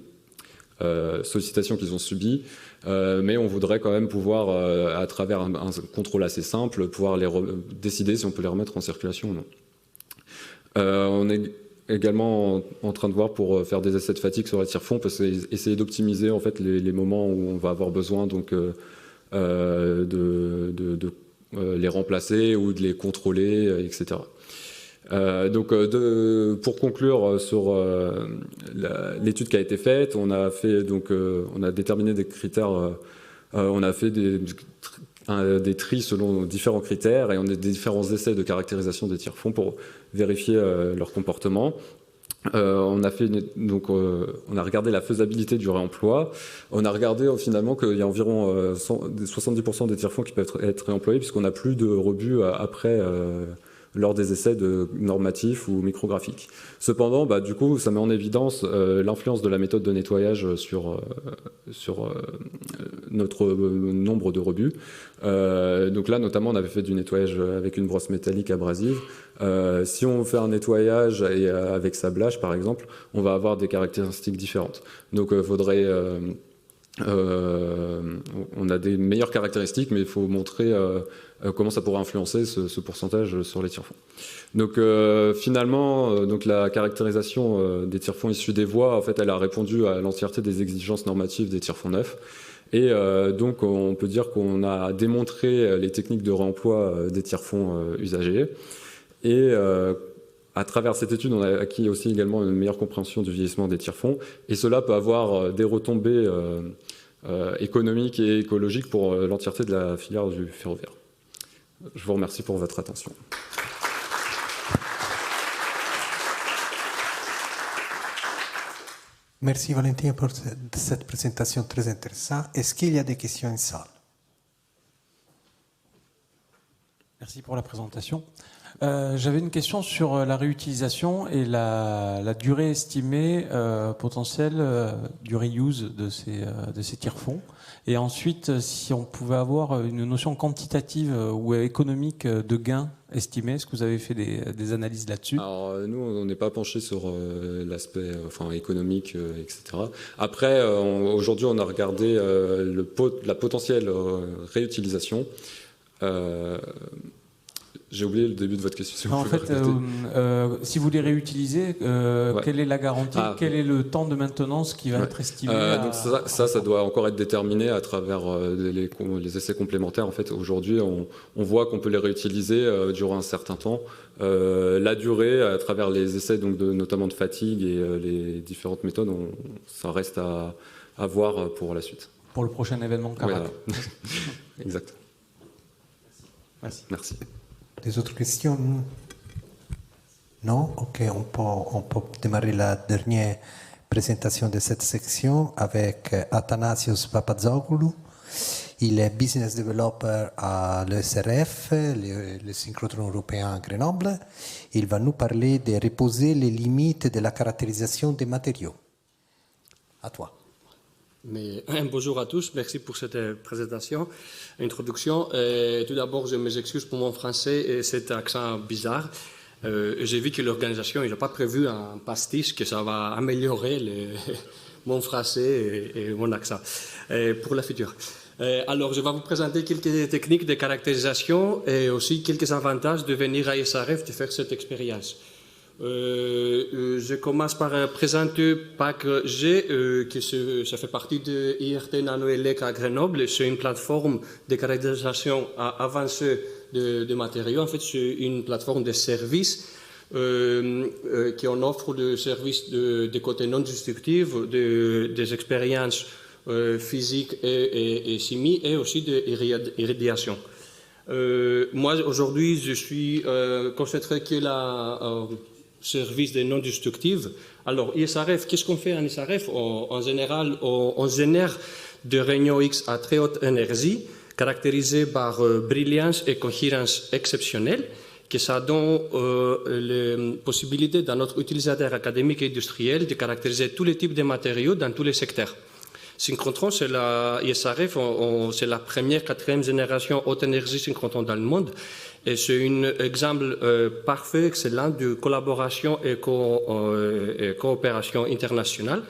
Speaker 10: sollicitations qu'ils ont subies, mais on voudrait quand même pouvoir, à travers un contrôle assez simple, pouvoir décider si on peut les remettre en circulation ou non. On est également en train de voir pour faire des essais de fatigue sur les tire-fonds, parce que essayer d'optimiser en fait les moments où on va avoir besoin donc de les remplacer ou de les contrôler, etc. Pour conclure sur l'étude qui a été faite, on a déterminé des critères, on a fait des tris selon différents critères et on a des différents essais de caractérisation des tire-fonds pour vérifier leur comportement. On a regardé la faisabilité du réemploi. On a regardé finalement qu'il y a environ 70% des tire-fonds qui peuvent être réemployés puisqu'on n'a plus de rebut après lors des essais normatifs ou micrographiques. Cependant, du coup, ça met en évidence l'influence de la méthode de nettoyage sur notre nombre de rebuts. Donc là, notamment, on avait fait du nettoyage avec une brosse métallique abrasive. Si on fait un nettoyage avec sablage, par exemple, on va avoir des caractéristiques différentes. Donc, on a des meilleures caractéristiques, mais il faut montrer comment ça pourrait influencer ce pourcentage sur les tire-fonds. Donc finalement, la caractérisation des tire-fonds issus des voies, en fait, elle a répondu à l'entièreté des exigences normatives des tire-fonds neufs. Et donc on peut dire qu'on a démontré les techniques de réemploi des tire-fonds usagés. Et à travers cette étude, on a acquis aussi également une meilleure compréhension du vieillissement des tire-fonds. Et cela peut avoir des retombées économiques et écologiques pour l'entièreté de la filière du ferroviaire. Je vous remercie pour votre attention.
Speaker 2: Merci Valentin pour cette présentation très intéressante. Est-ce qu'il y a des questions en salle?
Speaker 8: Merci pour la présentation. J'avais une question sur la réutilisation et la durée estimée potentielle du reuse de ces tire-fonds. Et ensuite, si on pouvait avoir une notion quantitative ou économique de gain estimé, est-ce que vous avez fait des analyses là-dessus?
Speaker 10: Alors nous, on n'est pas penché sur l'aspect économique, etc. Après, aujourd'hui, on a regardé la potentielle réutilisation. J'ai oublié le début de votre question.
Speaker 8: En fait, si vous les réutilisez, quelle est la garantie? Quel est le temps de maintenance qui va être estimé
Speaker 10: donc ça doit encore être déterminé à travers les essais complémentaires. En fait, aujourd'hui, on voit qu'on peut les réutiliser durant un certain temps. La durée, à travers les essais, notamment de fatigue et les différentes méthodes, ça reste à voir pour la suite.
Speaker 8: Pour le prochain événement Carac.
Speaker 10: Voilà. Exact. Merci.
Speaker 2: Des autres questions? Non? Ok, on peut démarrer la dernière présentation de cette section avec Athanasios Papazoglou. Il est business developer à l'ESRF, le synchrotron européen à Grenoble. Il va nous parler de reposer les limites de la caractérisation des matériaux. À toi.
Speaker 11: Bonjour à tous, merci pour cette présentation, introduction. Tout d'abord, je m'excuse pour mon français et cet accent bizarre. J'ai vu que l'organisation n'a pas prévu un pastiche, que ça va améliorer mon français et mon accent pour la future. Alors, je vais vous présenter quelques techniques de caractérisation et aussi quelques avantages de venir à ISRF de faire cette expérience. Je commence par présenter PAC-G, ça fait partie de IRT NanoElec à Grenoble. C'est une plateforme de caractérisation avancée de matériaux. En fait, c'est une plateforme de services qui en offre des services de côté non destructif, des expériences physiques et chimiques et aussi d'irradiation. Moi, aujourd'hui, je suis concentré que la service de non-destructif. Alors, ISRF, qu'est-ce qu'on fait en ISRF? En général, on génère des rayons X à très haute énergie, caractérisés par brillance et cohérence exceptionnelle, que ça donne la possibilité à notre utilisateur académique et industriel de caractériser tous les types de matériaux dans tous les secteurs. Synchrotron, c'est ISRF, c'est la première, quatrième génération haute énergie synchrotron dans le monde. Et c'est un exemple parfait, excellent de collaboration et coopération internationale.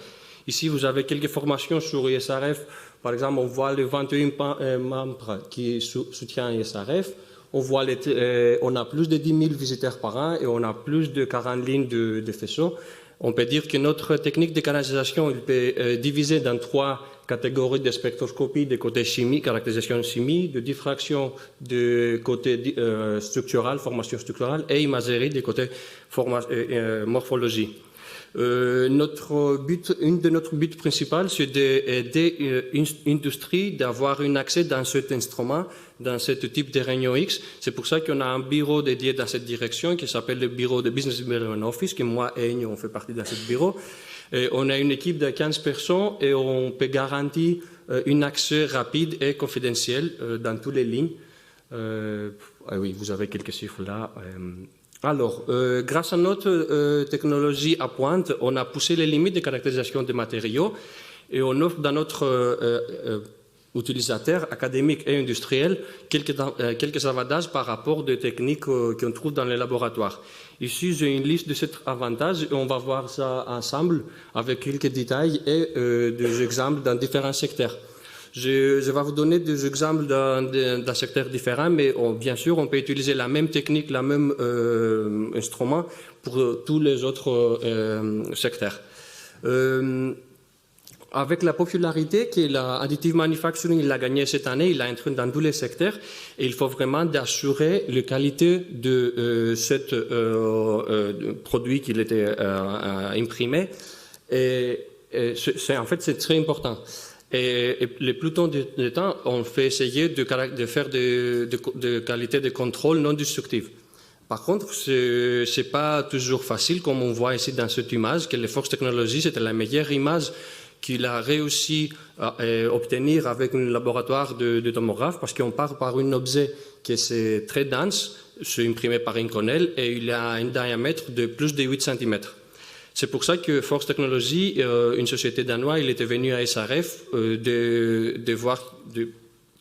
Speaker 11: Ici, vous avez quelques formations sur ISRF Par exemple, on voit les 21 membres qui soutiennent SRF. On a plus de 10 000 visiteurs par an et on a plus de 40 lignes de faisceaux. On peut dire que notre technique de canalisation peut diviser dans 3 catégories de spectroscopie, de côté chimie, caractérisation chimie, de diffraction de côté structural, formation structurale, et imagerie de côté morphologie. Un de notre buts principaux, c'est d'aider l'industrie d'avoir un accès dans cet instrument, dans ce type de réunion X. C'est pour ça qu'on a un bureau dédié dans cette direction qui s'appelle le bureau de Business Development Office, que moi et Ennio, on fait partie de ce bureau. Et on a une équipe de 15 personnes et on peut garantir un accès rapide et confidentiel dans toutes les lignes. Oui, vous avez quelques chiffres là. Alors, grâce à notre technologie à pointe, on a poussé les limites de caractérisation des matériaux et on offre dans notre utilisateurs académiques et industriels quelques avantages par rapport aux techniques qu'on trouve dans les laboratoires. Ici, j'ai une liste de ces avantages et on va voir ça ensemble avec quelques détails et des exemples dans différents secteurs. Je vais vous donner des exemples dans secteurs différents, mais bien sûr, on peut utiliser la même technique, le même instrument pour tous les autres secteurs. Avec la popularité que l'additive manufacturing il a gagné cette année, il a entré dans tous les secteurs et il faut vraiment assurer la qualité de ce produit qu'il était imprimé. Et en fait, c'est très important. Et le plus tôt du temps, on fait essayer de faire de qualité de contrôle non destructive. Par contre, ce n'est pas toujours facile, comme on voit ici dans cette image, que les Fox Technologies, c'était la meilleure image qu'il a réussi à obtenir avec un laboratoire de tomographe, parce qu'on part par un objet qui est très dense, c'est imprimé par Inconel, et il a un diamètre de plus de 8 cm. C'est pour ça que Force Technologies, une société danoise, il était venu à SRF de voir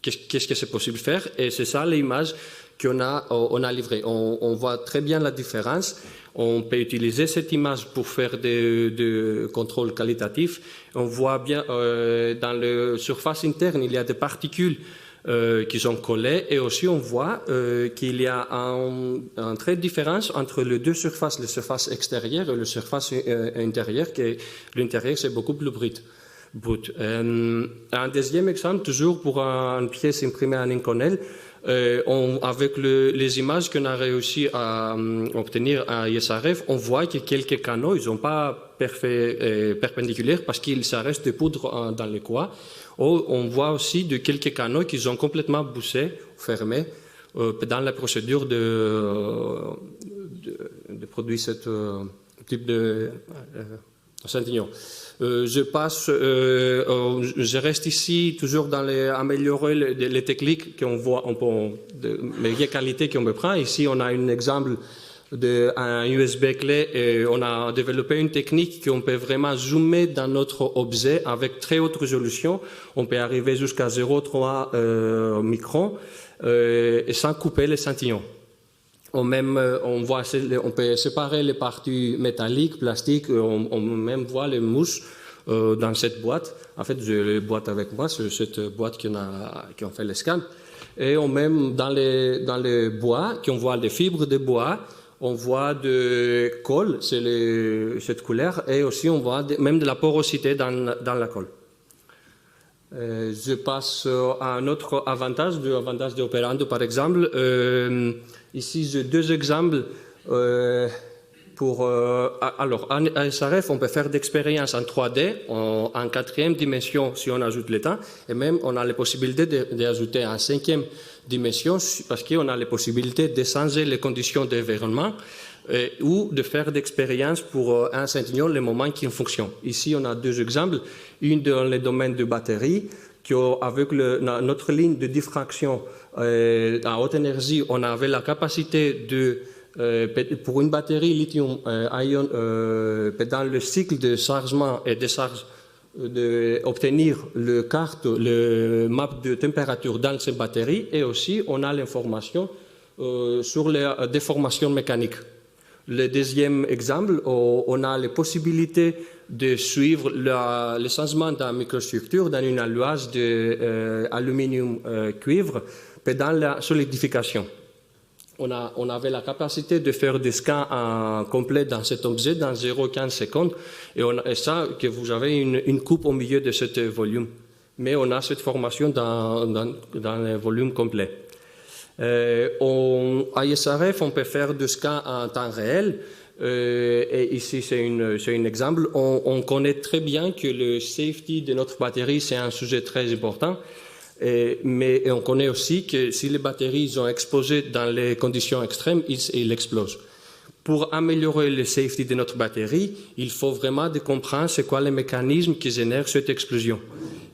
Speaker 11: qu'est-ce que c'est possible de faire. Et c'est ça l'image qu'on a livrée. On voit très bien la différence. On peut utiliser cette image pour faire des contrôles qualitatifs. On voit bien dans la surface interne, il y a des particules qui sont collées et aussi on voit qu'il y a une très différence entre les deux surfaces, la surface extérieure et la surface intérieure, que l'intérieur c'est beaucoup plus brut. Un deuxième exemple, toujours pour une pièce imprimée en Inconel, avec les images qu'on a réussi à obtenir à ISRF, on voit que quelques canaux, ils ne sont pas perpendiculaires parce qu'il reste de poudre dans les coins. On voit aussi de quelques canaux qui sont complètement bouchés, fermés, dans la procédure de produire ce type de échantillon. Je reste ici toujours dans améliorer les techniques qu'on voit, de meilleure qualité qu'on peut prendre. Ici, on a un exemple d'un USB clé et on a développé une technique qu'on peut vraiment zoomer dans notre objet avec très haute résolution. On peut arriver jusqu'à 0,3 microns et sans couper l'échantillon. On peut séparer les parties métalliques, plastiques, on même voit les mouches dans cette boîte. En fait, j'ai les boîtes avec moi, c'est cette boîte qui ont fait le scan. Et on même dans les bois, on voit des fibres de bois, on voit de colle, c'est cette couleur, et aussi on voit même de la porosité dans la colle. Je passe à un autre avantage, l'avantage d'Operando par exemple. Ici, j'ai deux exemples. Alors, à SRF, on peut faire d'expériences en 3D, en 4e dimension si on ajoute le temps, et même on a la possibilité d'ajouter en 5e dimension parce qu'on a la possibilité de changer les conditions d'environnement ou de faire d'expériences pour un échantillon, le moment qui fonctionne. Ici, on a deux exemples. Une dans le domaine de batterie, avec notre ligne de diffraction à haute énergie, on avait la capacité pour une batterie lithium-ion, dans le cycle de chargement et de charge, d'obtenir le map de température dans cette batterie, et aussi on a l'information sur les déformations mécaniques. Le deuxième exemple, on a les possibilités de suivre le changement de la microstructure dans une allouage d'aluminium cuivre pendant la solidification. On avait la capacité de faire des scans complets dans cet objet dans 0,15 secondes et ça, que vous avez une coupe au milieu de ce volume. Mais on a cette formation dans le volume complet. À ISRF, on peut faire des scans en temps réel. Et ici, c'est un exemple. On connaît très bien que le safety de notre batterie, c'est un sujet très important. Mais on connaît aussi que si les batteries sont exposées dans les conditions extrêmes, ils explosent. Pour améliorer le safety de notre batterie, il faut vraiment comprendre c'est quoi les mécanismes qui génèrent cette explosion.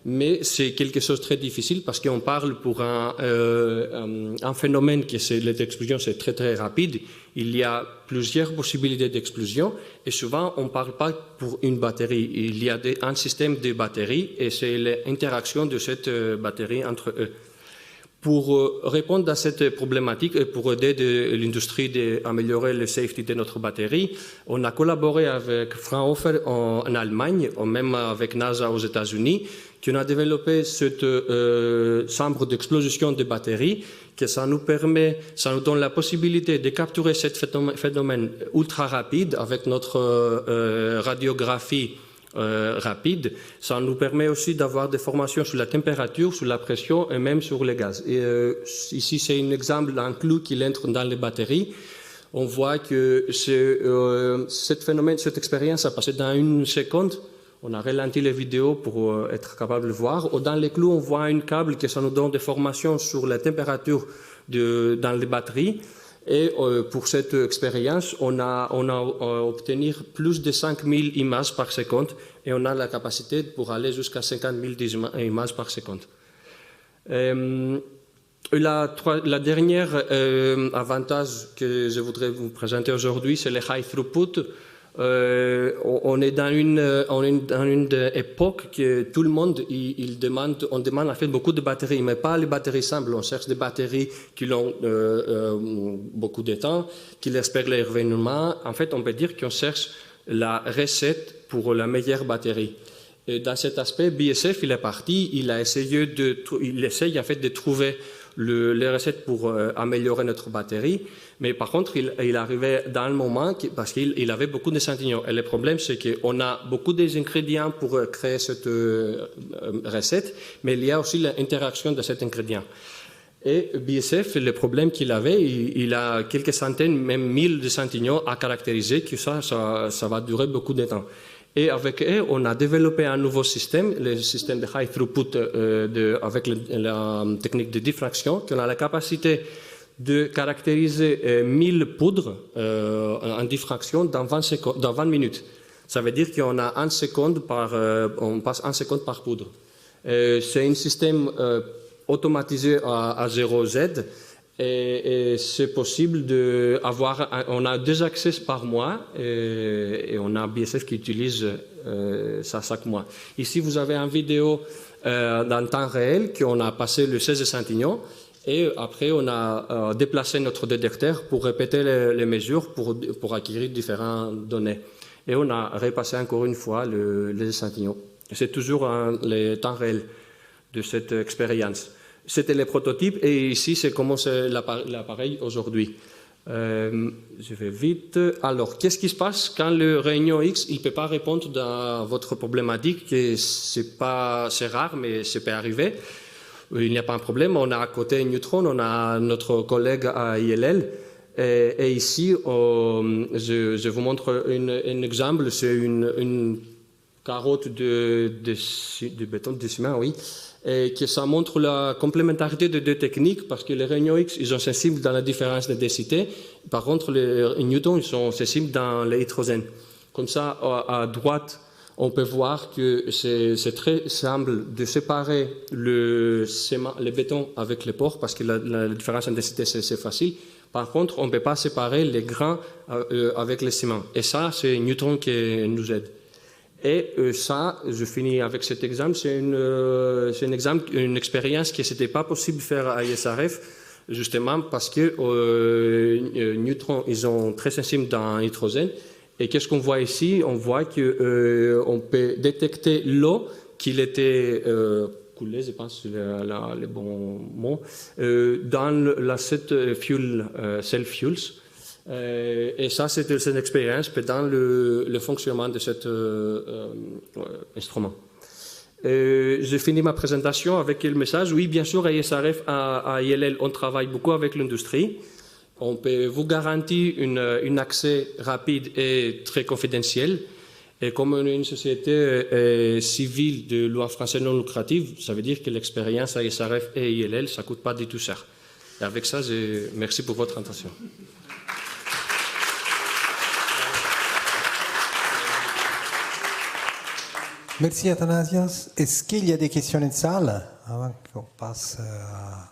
Speaker 11: Mais c'est quelque chose de très difficile parce qu'on parle pour un phénomène qui est l'explosion, c'est très très rapide. Il y a plusieurs possibilités d'explosion et souvent on ne parle pas pour une batterie. Il y a un système de batteries et c'est l'interaction de cette batterie entre eux. Pour répondre à cette problématique et pour aider l'industrie à améliorer le safety de notre batterie, on a collaboré avec Fraunhofer en Allemagne, ou même avec NASA aux États-Unis, qui a développé cette chambre d'explosion de batteries, que ça nous donne la possibilité de capturer ce phénomène ultra rapide avec notre radiographie rapide. Ça nous permet aussi d'avoir des formations sur la température, sur la pression et même sur les gaz. Et, ici, c'est un exemple d'un clou qui entre dans les batteries. On voit que cette expérience a passé dans 1 seconde. On a ralenti les vidéos pour être capable de voir. Dans les clous, on voit un câble qui ça nous donne des formations sur la température dans les batteries. Et pour cette expérience, on a obtenu plus de 5000 images par seconde et on a la capacité pour aller jusqu'à 50 000 images par seconde. La dernière avantage que je voudrais vous présenter aujourd'hui, c'est le high throughput. On est dans une époque que tout le monde on demande en fait beaucoup de batteries, mais pas les batteries simples. On cherche des batteries qui ont beaucoup de temps, qui espèrent les revenus. En fait, on peut dire qu'on cherche la recette pour la meilleure batterie. Et dans cet aspect, BSF, il est parti, il essaye en fait de trouver les recettes pour améliorer notre batterie, mais par contre, il arrivait dans le moment parce qu'il avait beaucoup d'échantillons. Et le problème, c'est qu'on a beaucoup d'ingrédients pour créer cette recette, mais il y a aussi l'interaction de cet ingrédient. Et BSF, le problème qu'il avait, il a quelques centaines, même 1000 d'échantillons à caractériser, que ça va durer beaucoup de temps. Et avec eux, on a développé un nouveau système, le système de high throughput avec la technique de diffraction, qui a la capacité de caractériser 1000 poudres en diffraction dans 20 minutes. Ça veut dire qu'on a on passe 1 seconde par poudre. C'est un système automatisé à 0Z. Et c'est possible on a 2 accès par mois et on a BSF qui utilise ça chaque mois. Ici, vous avez une vidéo dans temps réel qu'on a passé le 16 échantillons et après on a déplacé notre détecteur pour répéter les mesures pour acquérir différentes données. Et on a repassé encore une fois les échantillons. C'est toujours le temps réel de cette expérience. C'était les prototypes et ici, c'est comment c'est l'appareil aujourd'hui. Je vais vite. Alors, qu'est-ce qui se passe quand le réunion X ne peut pas répondre à votre problématique? C'est rare, mais ça peut arriver. Il n'y a pas un problème. On a à côté Neutron, on a notre collègue à ILL. Et ici, je vous montre un exemple. C'est une carotte de béton, de ciment, oui. Et que ça montre la complémentarité des 2 techniques parce que les réunions X, ils sont sensibles dans la différence de densité. Par contre, les newtons, ils sont sensibles dans l'hydrogène. Comme ça, à droite, on peut voir que c'est très simple de séparer le béton avec les pores parce que la différence en densité, c'est facile. Par contre, on ne peut pas séparer les grains avec le ciment. Et ça, c'est Newton qui nous aide. Et ça, je finis avec cet exemple, c'est une expérience que ce n'était pas possible de faire à ISRF, justement parce que neutrons, ils sont très sensibles dans l'hydrogène, Et qu'est-ce qu'on voit ici? On voit qu'on peut détecter l'eau qu'il était coulée, je pense que c'est le bon mot, dans l'acid fuel, cell fuels. Et ça, c'est une expérience dans le fonctionnement de cet instrument. J'ai fini ma présentation avec le message. Oui, bien sûr, à ISRF, à ILL, on travaille beaucoup avec l'industrie. On peut vous garantir un accès rapide et très confidentiel. Et comme on est une société civile de loi française non lucrative, ça veut dire que l'expérience à ISRF et ILL, ça ne coûte pas du tout cher. Et avec ça, merci pour votre attention.
Speaker 2: Merci Athanasios. Est-ce qu'il y a des questions en salle avant qu'on passe à...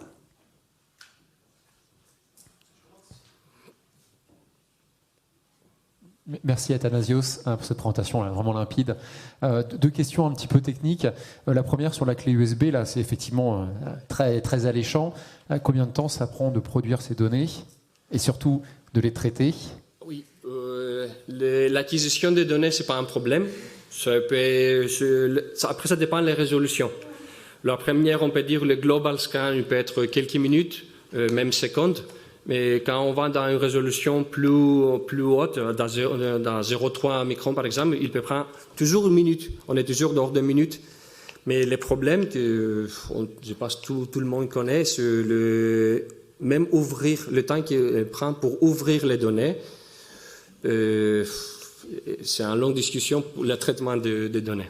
Speaker 5: Merci Athanasios pour cette présentation vraiment limpide. Deux questions un petit peu techniques. La première sur la clé USB, là c'est effectivement très, très alléchant. Combien de temps ça prend de produire ces données et surtout de les traiter?
Speaker 11: Oui, l'acquisition des données, ce n'est pas un problème. Après, ça dépend des résolutions. La première, on peut dire le global scan, il peut être quelques minutes, même secondes. Mais quand on va dans une résolution plus haute, dans 0,3 microns par exemple, il peut prendre toujours une minute. On est toujours dehors de minutes. Mais le problème que je pense tout le monde connaît, c'est même ouvrir, le temps qu'il prend pour ouvrir les données. C'est une longue discussion pour le traitement des données.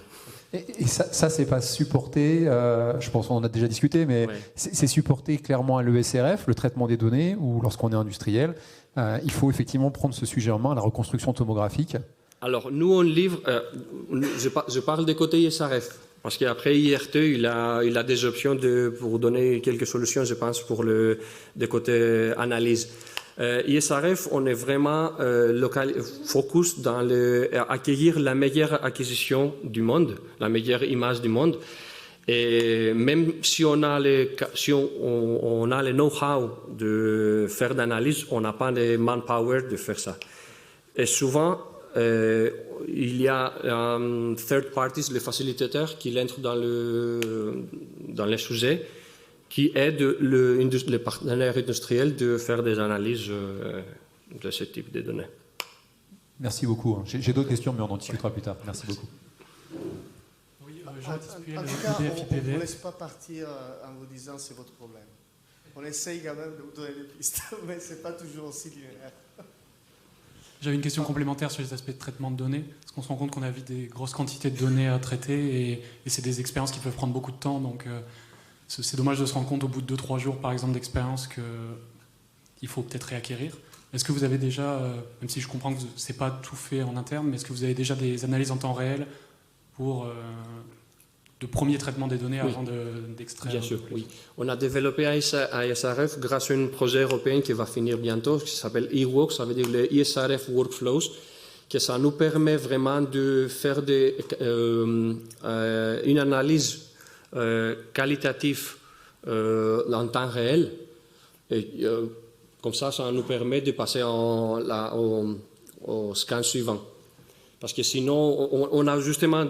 Speaker 5: Et ça c'est pas supporté, je pense qu'on en a déjà discuté, mais ouais. C'est supporté clairement à l'ESRF, le traitement des données, ou lorsqu'on est industriel, il faut effectivement prendre ce sujet en main, la reconstruction tomographique. Alors nous on livre, je parle des côtés ISRF, parce qu'après IRT il a des options pour donner quelques solutions, je pense, pour des côtés analyse. ISRF, on est vraiment focus dans accueillir la meilleure acquisition du monde, la meilleure image du monde. Et même si on a le know-how de faire d'analyse, on n'a pas le manpower de faire ça. Et souvent, il y a third parties, les facilitateurs qui entrent dans les sujets, qui aide les partenaires industriels de faire des analyses de ce type de données. Merci beaucoup. J'ai d'autres questions, mais on en discutera plus tard. Merci beaucoup.
Speaker 12: Oui, Jean-Baptiste Puel, on ne vous laisse pas partir en vous disant c'est votre problème. On essaye quand même de vous donner des pistes, mais ce n'est pas toujours aussi linéaire.
Speaker 13: J'avais une question complémentaire sur les aspects de traitement de données, parce qu'on se rend compte qu'on a vu des grosses quantités de données à traiter, et c'est des expériences qui peuvent prendre beaucoup de temps, donc... c'est dommage de se rendre compte au bout de 2-3 jours, par exemple, d'expérience qu'il faut peut-être réacquérir. Est-ce que vous avez déjà, même si je comprends que ce n'est pas tout fait en interne, mais est-ce que vous avez déjà des analyses en temps réel pour de premiers traitements des données avant d'extraire?
Speaker 11: Bien sûr, oui. On a développé à ISRF grâce à un projet européen qui va finir bientôt, qui s'appelle eWorks, ça veut dire les ISRF Workflows, que ça nous permet vraiment de faire une analyse qualitatif en temps réel. Et, comme ça nous permet de passer au scan suivant. Parce que sinon, on a justement,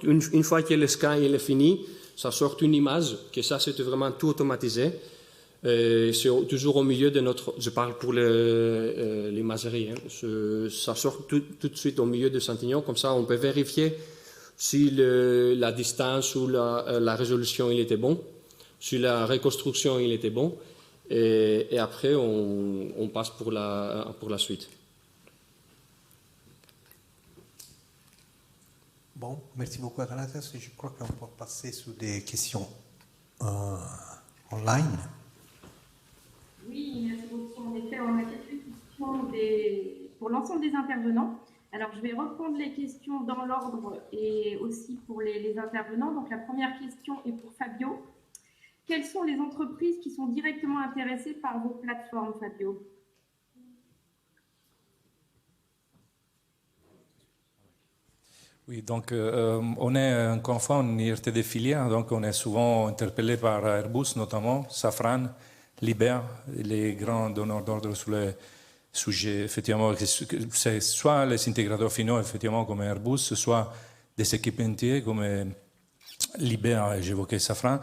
Speaker 11: une fois que le scan est fini, ça sort une image, que ça c'est vraiment tout automatisé. C'est toujours au milieu de notre... Je parle pour l'imagerie. Ça sort tout de suite au milieu de Centignon, comme ça on peut vérifier si la distance ou la résolution il était bon, si la reconstruction il était bon, et après on passe pour la suite.
Speaker 2: Bon, merci beaucoup Athanasios. Je crois qu'on peut passer sur des questions online.
Speaker 14: Oui, merci beaucoup. En effet, on a quelques questions pour l'ensemble des intervenants. Alors, je vais reprendre les questions dans l'ordre et aussi pour les intervenants. Donc, la première question est pour Fabio. Quelles sont les entreprises qui sont directement intéressées par vos plateformes, Fabio?
Speaker 15: Oui, donc on est encore une fois une IRT de filière, donc on est souvent interpellé par Airbus, notamment Safran, Liebherr, les grands donneurs d'ordre sujets, effectivement, c'est soit les intégrateurs finaux, effectivement, comme Airbus, soit des équipementiers comme Liebherr, j'évoquais Safran,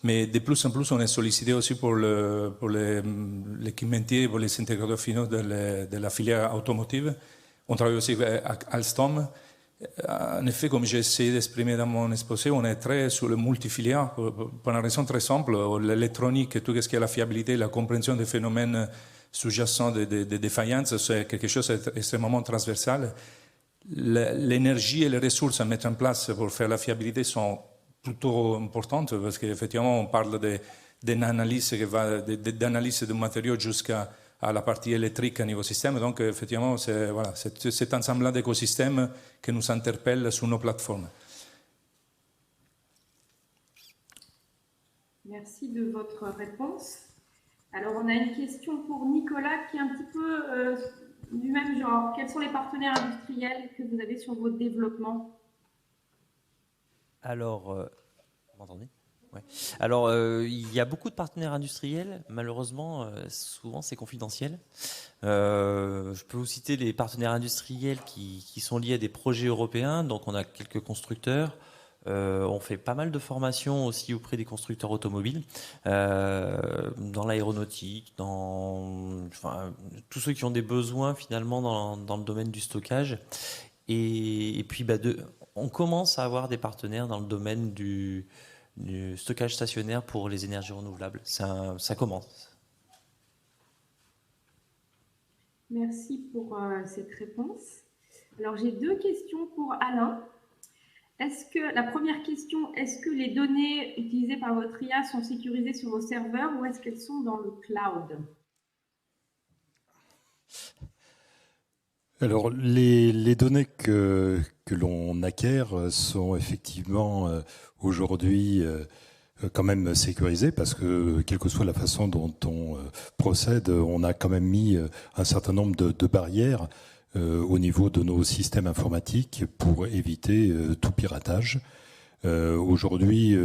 Speaker 15: mais de plus en plus, on est sollicité aussi pour l'équipementier, pour les intégrateurs finaux de la filière automotive. On travaille aussi avec Alstom. En effet, comme j'ai essayé d'exprimer dans mon exposé, on est très sur le multifilière pour une raison très simple. L'électronique, tout ce qui est la fiabilité, la compréhension des phénomènes sous-jacents de défaillance, c'est quelque chose d'extrêmement transversal. L'énergie et les ressources à mettre en place pour faire la fiabilité sont plutôt importantes parce qu'effectivement, on parle d'une analyse d'analyse de matériaux jusqu'à la partie électrique à niveau système. Donc, effectivement, c'est cet ensemble d'écosystèmes qui nous interpelle sur nos plateformes.
Speaker 14: Merci de votre réponse. Alors, on a une question pour Nicolas qui est un petit peu du même genre. Quels sont les partenaires industriels que vous avez sur vos développements?
Speaker 4: Alors, vous m'entendez? Ouais. Alors, il y a beaucoup de partenaires industriels. Malheureusement, souvent, c'est confidentiel. Je peux vous citer les partenaires industriels qui sont liés à des projets européens. Donc, on a quelques constructeurs. On fait pas mal de formations aussi auprès des constructeurs automobiles, dans l'aéronautique, tous ceux qui ont des besoins finalement dans le domaine du stockage. Et puis, on commence à avoir des partenaires dans le domaine du stockage stationnaire pour les énergies renouvelables. Ça commence.
Speaker 14: Merci pour cette réponse. Alors, j'ai deux questions pour Alain. La première question, est-ce que les données utilisées par votre IA sont sécurisées sur vos serveurs ou est-ce qu'elles sont dans le cloud?
Speaker 7: Alors, les données que l'on acquiert sont effectivement aujourd'hui quand même sécurisées parce que, quelle que soit la façon dont on procède, on a quand même mis un certain nombre de barrières au niveau de nos systèmes informatiques pour éviter tout piratage. Aujourd'hui,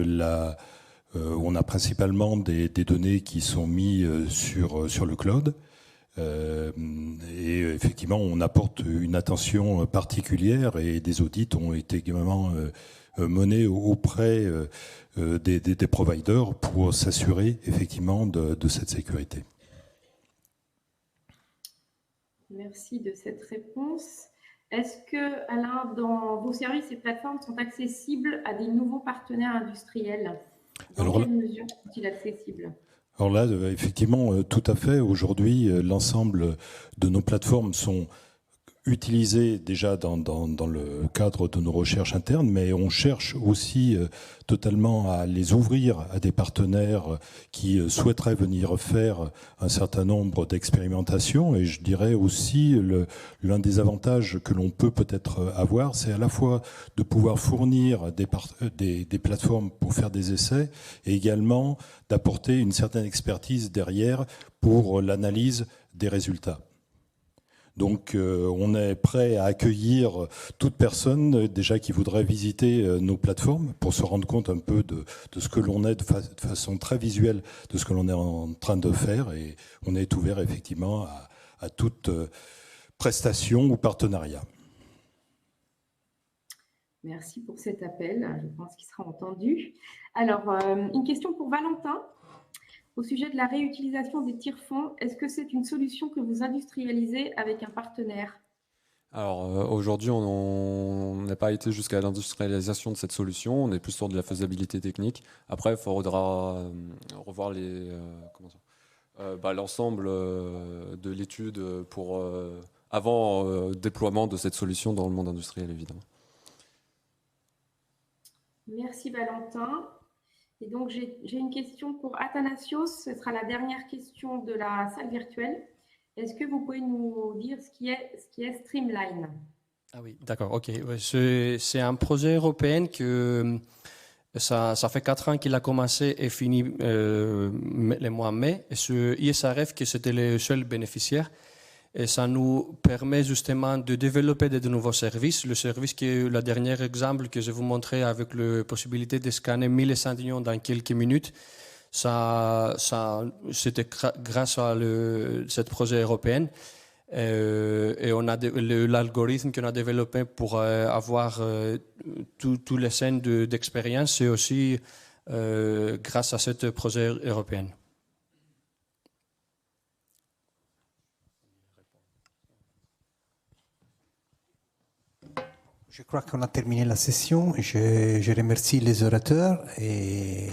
Speaker 7: on a principalement des données qui sont mises sur le cloud. Et effectivement, on apporte une attention particulière et des audits ont été également menés auprès des providers pour s'assurer effectivement de cette sécurité.
Speaker 14: Merci de cette réponse. Est-ce que, Alain, dans vos services et plateformes sont accessibles à des nouveaux partenaires industriels? Dans quelle mesure sont-ils accessibles?
Speaker 7: Alors là, effectivement, tout à fait. Aujourd'hui, l'ensemble de nos plateformes sont utilisées déjà dans le cadre de nos recherches internes, mais on cherche aussi totalement à les ouvrir à des partenaires qui souhaiteraient venir faire un certain nombre d'expérimentations. Et je dirais aussi, l'un des avantages que l'on peut peut-être avoir, c'est à la fois de pouvoir fournir des plateformes pour faire des essais et également d'apporter une certaine expertise derrière pour l'analyse des résultats. Donc on est prêt à accueillir toute personne déjà qui voudrait visiter nos plateformes pour se rendre compte un peu de ce que l'on est de façon très visuelle, de ce que l'on est en train de faire, et on est ouvert effectivement à toute prestation ou partenariat.
Speaker 14: Merci pour cet appel, je pense qu'il sera entendu. Alors, une question pour Valentin. Au sujet de la réutilisation des tire-fonds, est-ce que c'est une solution que vous industrialisez avec un partenaire?
Speaker 10: Alors aujourd'hui, on n'a pas été jusqu'à l'industrialisation de cette solution, on est plus sur de la faisabilité technique. Après, il faudra revoir l'ensemble de l'étude pour avant déploiement de cette solution dans le monde industriel, évidemment.
Speaker 14: Merci Valentin. Et donc, j'ai une question pour Athanasios. Ce sera la dernière question de la salle virtuelle. Est-ce que vous pouvez nous dire ce qui est Streamline?
Speaker 11: Ah oui, d'accord, ok. C'est un projet européen que ça fait 4 ans qu'il a commencé et fini le mois de mai. Et ce ISRF, que c'était le seul bénéficiaire. Et ça nous permet justement de développer de nouveaux services. Le service qui est le dernier exemple que je vous montrais avec la possibilité de scanner 1000 échantillons dans quelques minutes, c'était grâce à ce projet européen. Et on a l'algorithme qu'on a développé pour avoir tous les scènes d'expérience, c'est aussi grâce à ce projet européen.
Speaker 2: Je crois qu'on a terminé la session. Je remercie les orateurs et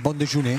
Speaker 2: bonne journée.